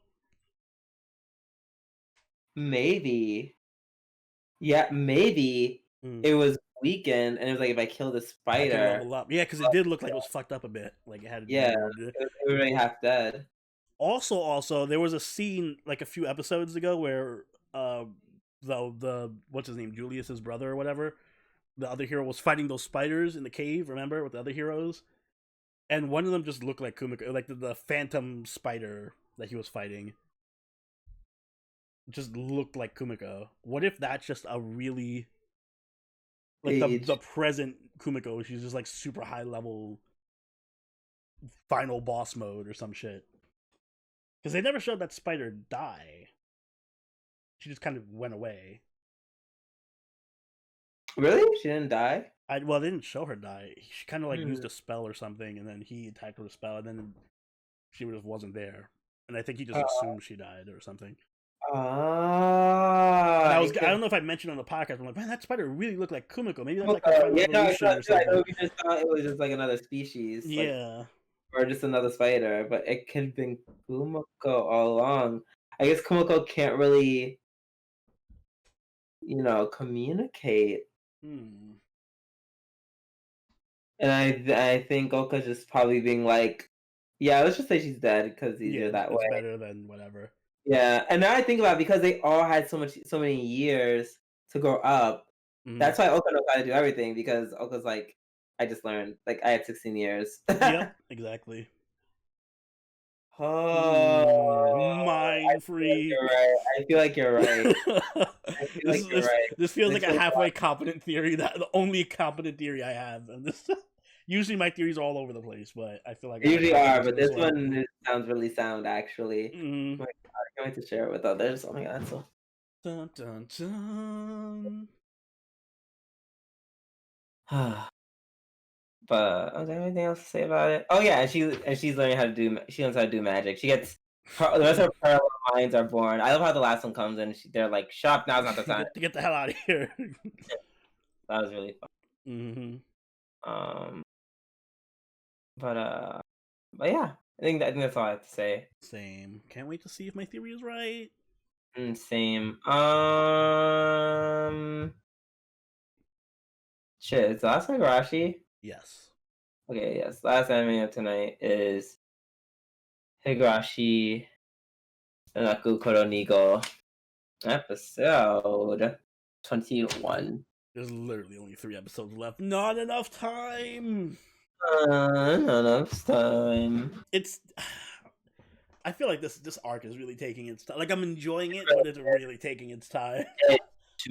maybe, yeah, maybe Mm. it was weekend, and it was like if I kill the I can spider, level up. Yeah, because it did look like it was fucked up a bit. Like it had yeah, weird. it was already half dead. Also, there was a scene like a few episodes ago where the what's his name, Julius's brother or whatever, the other hero was fighting those spiders in the cave. Remember with the other heroes, and one of them just looked like Kumiko, like the phantom spider that he was fighting. Just looked like Kumiko. What if that's just a really like the Age. present Kumiko? She's just like super high level final boss mode or some shit. Because they never showed that spider die. She just kind of went away. Really? She didn't die? Well, they didn't show her die. She kind of like Hmm. used a spell or something, and then he attacked her with a spell, and then she just wasn't there. And I think he just Uh, assumed she died or something. And ah, it I could don't know if I mentioned on the podcast. I'm like, man, that spider really looked like Kumiko. Maybe that's like her Kumiko. final Yeah, no, I evolution thought or too. I know something. we just thought it was just like another species, like Yeah. or just another spider, but it could have been Kumiko all along. I guess Kumiko can't really, communicate. Hmm. And I think Oka's just probably being like, yeah, let's just say she's dead because it's Yeah, easier that it's way. better than whatever. Yeah, and now I think about it, because they all had so many years to grow up. Hmm. That's why Oka knows how to do everything, because Oka's like, I just learned. Like I had 16 years. Yep, exactly. Oh, I Mind feel like you're freak. right. I feel like you're right. I feel this like is you're right. this feels like This a feels halfway competent theory. That the only competent theory I have, and this usually my theories are all over the place, but I feel like They I have usually are, confidence in but this this one. one sounds really sound, actually. Mm. Oh my God, I can't wait to share it with others. Oh my God, so. Dun, dun, dun. But is there anything else to say about it? Oh yeah, she's learning how to do. She knows how to do magic. She gets the rest of her parallel minds are born. I love how the last one comes in. They're like, "Shop, now's not the time." Get the hell out of here. That was really fun. Mm-hmm. Um, but yeah, I think that's all I have to say. Same. Can't wait to see if my theory is right. Same. Shit. It's the last Higurashi. Yes. Okay, yes. Last anime of tonight is Higurashi Naku Koro Nigo, episode 21. There's literally only 3 episodes left. Not enough time. Not enough time. It's. I feel like this arc is really taking its time. Like I'm enjoying it, but it's really taking its time. It's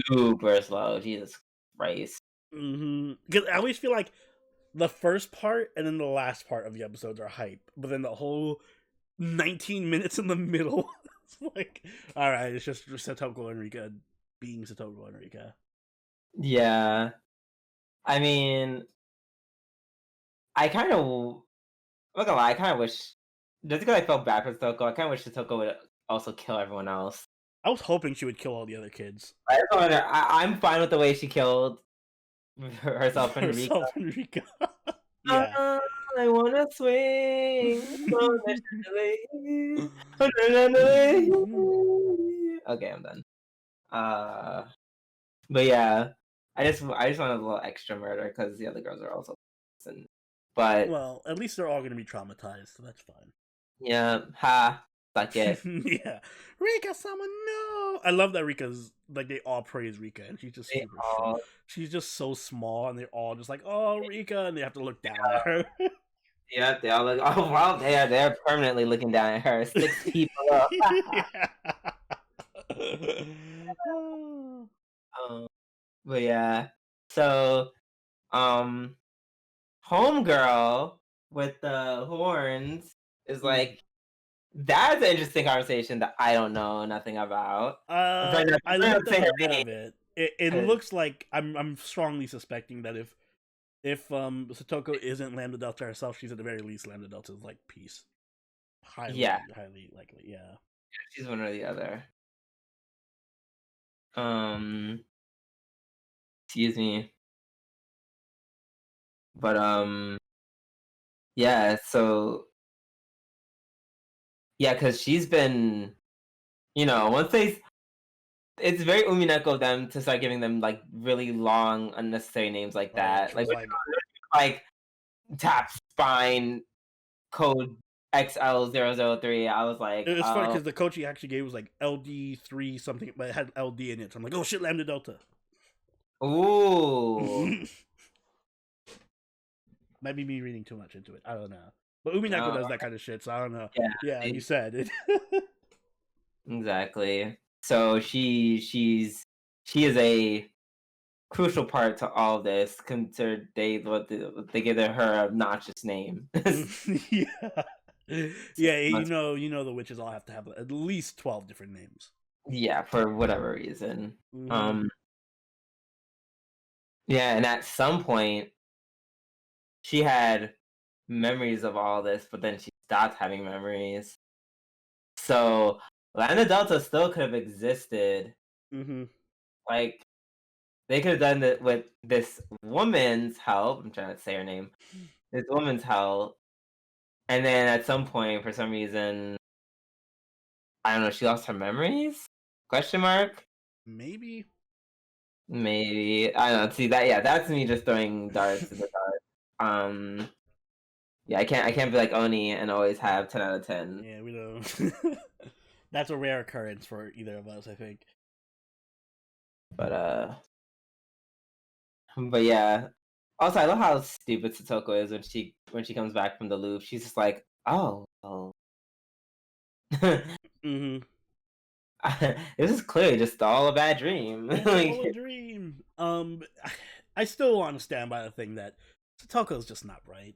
super slow. Jesus Christ. Because I always feel like the first part and then the last part of the episodes are hype, but then the whole 19 minutes in the middle, it's like, all right, it's just Satoko and Rika being Satoko and Rika. Yeah. I mean, I kind of, I'm not gonna lie, I kind of wish, just because I felt bad for Toko, I kind of wish Toko would also kill everyone else. I was hoping she would kill all the other kids. I'm fine with the way she killed herself and Rika. Herself and Rika. Yeah. Ah, I wanna swing on the chandelier. Okay, I'm done. But yeah, I just want a little extra murder because the other girls are also, but Well, at least they're all gonna be traumatized, so that's fine. yeah, ha, suck it. Yeah. Rika sama no. I love that Rika's like they all praise Rika and she's just They super all, she's just so small and they're all just like, oh Rika, and they have to look down at her. yeah, they all look. Oh well, they're permanently looking down at her. 6 people up. But yeah, so um, homegirl with the horns is like, that's an interesting conversation that I don't know nothing about. In fact, I I'm not looked gonna up say a her bit name of it. It 'cause- looks like I'm strongly suspecting that if Satoko isn't Lambda Delta herself, she's at the very least Lambda Delta's like piece. yeah, Highly likely, yeah. she's one or the other. Excuse me, but yeah. So yeah, because she's been, once it's very Umineko of them to start giving them like really long, unnecessary names like Oh yeah, that. she Like, was like like tap spine code XL003. I was like, it's funny oh, because the coach he actually gave was like LD3 something, but it had LD in it. So I'm like, oh shit, Lambda Delta. ooh. Might be me reading too much into it. I don't know. But Umineko does that kind of shit, so I don't know. Yeah, Yeah, you said it. exactly. So she is a crucial part to all this. Considered they give her obnoxious name. Yeah. Yeah, you know the witches all have to have at least 12 different names. Yeah, for whatever reason. Mm-hmm. Yeah, and at some point she had memories of all this, but then she stopped having memories. So Lambda Delta still could have existed. Mm-hmm. Like, they could have done it with this woman's help. I'm trying to say her name. This woman's help. And then at some point, for some reason, I don't know, she lost her memories? Question mark? Maybe. Maybe. I don't know. See that, yeah, that's me just throwing darts in the dark. Yeah, I can't be like Oni and always have 10 out of 10. Yeah, we don't. That's a rare occurrence for either of us, I think. But yeah. Also, I love how stupid Satoko is when she comes back from the loop. She's just like, oh, well. Mm-hmm. This is clearly just all a bad dream. It's all a dream. I still want to stand by the thing that Satoko's just not right.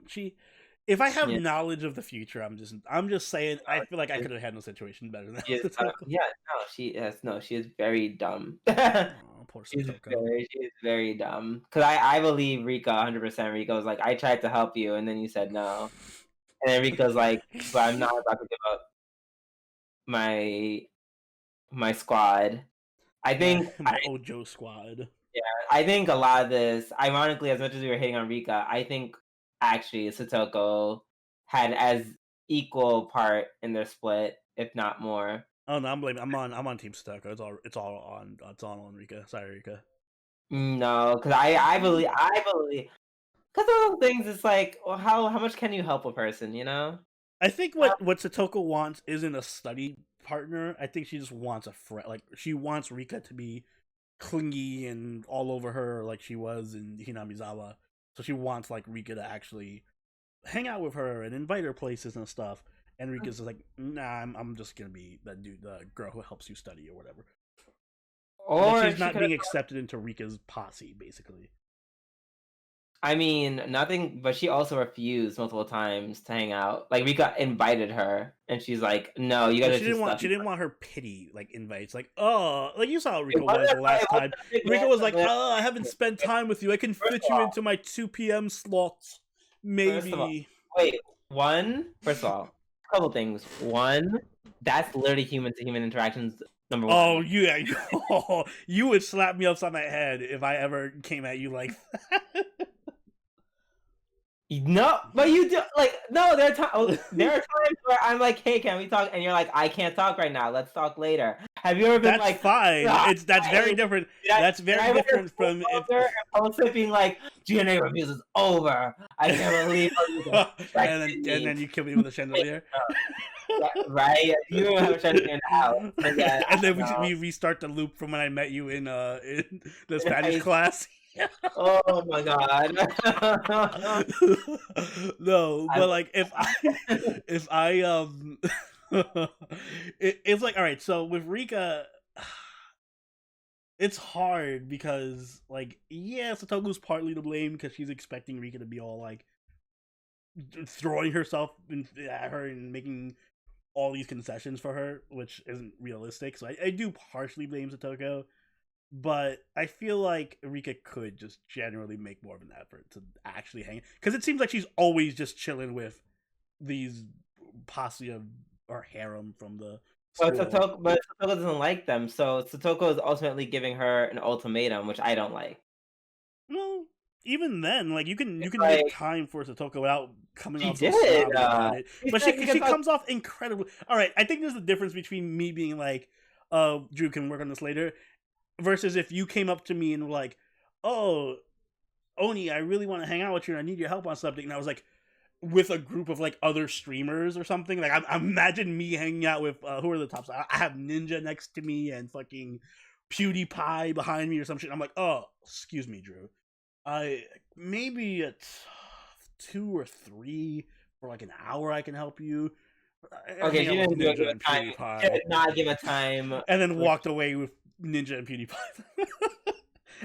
If I have Yeah. knowledge of the future, I'm just saying. I feel like I could have handled the situation better than Satoko. Yeah, she is very dumb. Oh, poor Satoko. She is very dumb. Because I believe Rika 100%. Rika was like, I tried to help you, and then you said no. And then Rika's like, but I'm not about to give up my squad. I think My Ojo squad. yeah, I think a lot of this, ironically, as much as we were hating on Rika, I think actually Satoko had as equal part in their split, if not more. Oh no, I'm on Team Satoko. It's all on Rika. Sorry, Rika. No, because I believe because of those things, it's like, well, how much can you help a person, you know? I think what Satoko wants isn't a study partner. I think she just wants a friend. Like she wants Rika to be clingy and all over her like she was in Hinamizawa. So she wants like Rika to actually hang out with her and invite her places and stuff. And Rika's just like, nah, I'm just gonna be that dude, the girl who helps you study or whatever. Or That she's she not could being accepted into Rika's posse, basically. I mean, nothing, but she also refused multiple times to hang out. Like, Rika invited her, and she's like, "No, you Well, gotta she do didn't want stuff." she didn't want her pity like invites. Like, oh, like you saw how Rika It was the wasn't like- last it time. wasn't a big Rika was like, ransom. oh, I haven't spent time with you. I can fit you into my 2 p.m. slots. First of all, Maybe. wait, first of all, a couple things. One, that's literally human to human interactions Number Oh, one. yeah, you would slap me upside my head if I ever came at you like that. No, but you do like no. There are times where I'm like, "Hey, can we talk?" And you're like, "I can't talk right now. Let's talk later." Have you ever been That's like, fine. "Ah, That's I very hate different. did I That's did very I wear this different from if over and post it being like, "G&A reviews is over. I can't believe how you disrespected and me." then you kill me with a chandelier. Yeah, right? You don't have a chance in the house. But yeah, I And then don't know. we restart the loop from when I met you in the Spanish Nice. class. Oh my god. No, I but like if I it's like, all right, so with Rika, it's hard because like, yeah, Satoku's partly to blame because she's expecting Rika to be all like throwing herself at her and making all these concessions for her, which isn't realistic. So I do partially blame Satoko, but I feel like Rika could just generally make more of an effort to actually hang, because it seems like she's always just chilling with these posse of or harem from the school. But Satoko doesn't like them, so Satoko is ultimately giving her an ultimatum, which I don't like. Well, even then, like you It's can make like time for Satoko without coming she off so did. snobby about it. She But said you can she talk. comes off incredibly. All right, I think there's a difference between me being like, Drew can work on this later," versus if you came up to me and were like, "Oh, Oni, I really want to hang out with you and I need your help on something," and I was like, with a group of like other streamers or something. Like I imagine me hanging out with who are the tops? I have Ninja next to me and fucking PewDiePie behind me or some shit. I'm like, oh, excuse me, Drew. I maybe at 2 or 3 for like an hour I can help you. Okay, Hang she out with didn't do a Ninja good and time. She PewDiePie, did not give a time. and then walked away with Ninja and PewDiePie.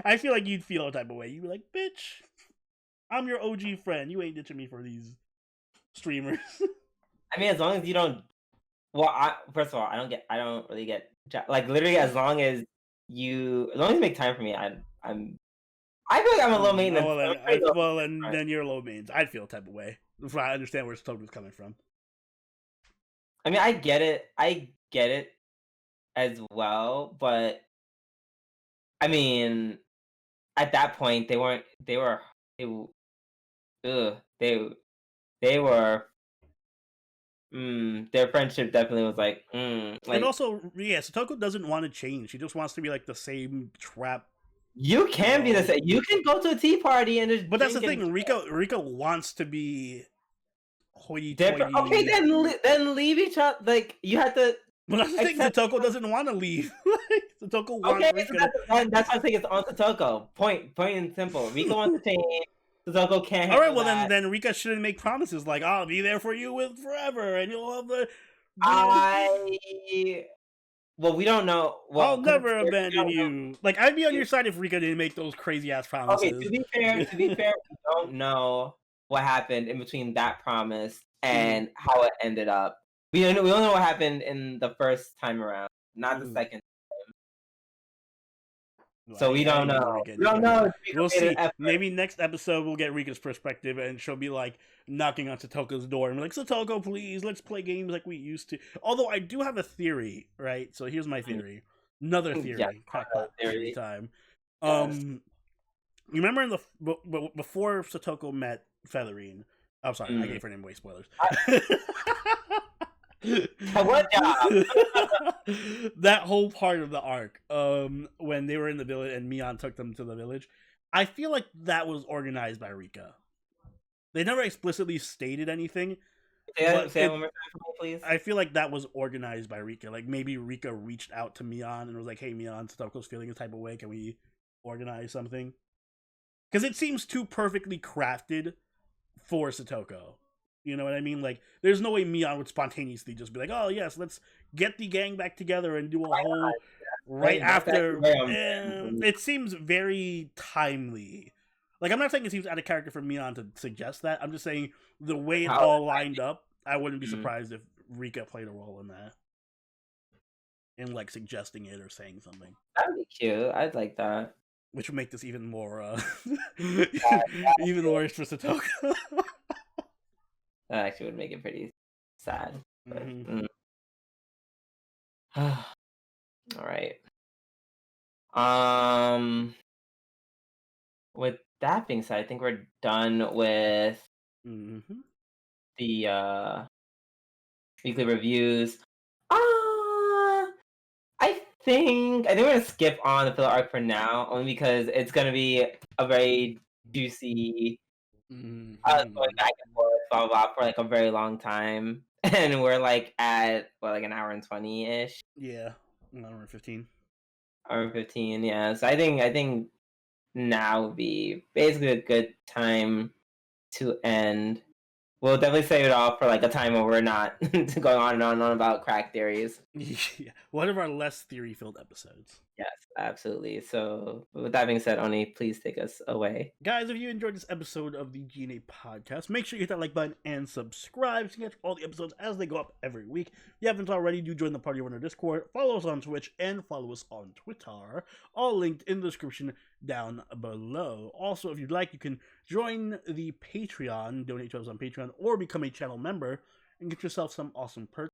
I feel like you'd feel a type of way. You'd be like, bitch, I'm your OG friend. You ain't ditching me for these streamers. I mean, as long as you don't. Well, first of all, I don't really get like literally as long as as long as you make time for me, I feel like I'm a low maintenance. I'm a pretty low maintenance. Then you're low mains. I'd feel a type of way. That's why I understand where Stoker's coming from. I mean, I get it. I get it as well, but I mean, at that point, they weren't. They were. They. Ugh. They were. Their friendship definitely was like. And Like also, yeah, Satoko doesn't want to change. She just wants to be like the same trap you can be the girl. same. You can go to a tea party and just But that's the drink and. thing. Rika wants to be Different. Okay, hoity-toity. then leave each other. Like you have to But that's the thing. accept. Satoko doesn't want to leave. Satoko Okay, wants so Rika to. that's why I think it's on Totoko. Point and simple. Rika wants to change. Totoko can't All right, handle well that. then Rika shouldn't make promises like I'll be there for you with forever and you'll have the. Well, we don't know. I'll Well, because never we abandon don't know. you. Like I'd be on your side if Rika didn't make those crazy ass Okay, promises. to be fair, we don't know what happened in between that promise and how it ended up. We don't know what happened in the first time around, not the second. Well, So we I don't didn't know know. Rika We don't anything. know if Rika We'll made an see. effort. Maybe next episode we'll get Rika's perspective and she'll be like knocking on Satoko's door and be like, Satoko, please, let's play games like we used to. Although I do have a theory, right? So here's my theory. Another theory. Yeah, Clap, clap, theory theory. time. Yes. You remember in the before Satoko met Featherine? I'm sorry, I gave her name away. Spoilers. What job? That whole part of the arc, when they were in the village and Mion took them to the village, I feel like that was organized by Rika. They never explicitly stated anything. Say that one more time for me, please. I feel like that was organized by Rika. Like maybe Rika reached out to Mion and was like, "Hey, Mion, Satoko's feeling a type of way. Can we organize something?" Because it seems too perfectly crafted for Satoko. You know what I mean? Like, there's no way Mion would spontaneously just be like, "Oh yes, let's get the gang back together and do a whole right after." It seems very timely. Like, I'm not saying it seems out of character for Mion to suggest that. I'm just saying the way it all lined up, I wouldn't be surprised if Rika played a role in that, in like suggesting it or saying something. That'd be cute. I'd like that. Which would make this even more, even worse for Satoko. That actually would make it pretty sad. But, All right. Um, with that being said, I think we're done with Mm-hmm. the weekly reviews. I think we're gonna skip on the filler arc for now, only because it's gonna be a very juicy going Mm-hmm. back and forth, blah blah blah, for like a very long time, and we're like at what, like an hour and 20 ish, Yeah, 1:15. hour and 15. Yeah, so I think now would be basically a good time to end. We'll definitely save it off for like a time where we're not going on and on about crack theories. Yeah, one of our less theory-filled episodes. Yes, absolutely. So, with that being said, Oni, please take us away. Guys, if you enjoyed this episode of the G&A podcast, make sure you hit that like button and subscribe to catch all the episodes as they go up every week. If you haven't already, do join the party on our Discord, follow us on Twitch, and follow us on Twitter. All linked in the description down below. Also, if you'd like, you can join the Patreon, donate to us on Patreon, or become a channel member and get yourself some awesome perks.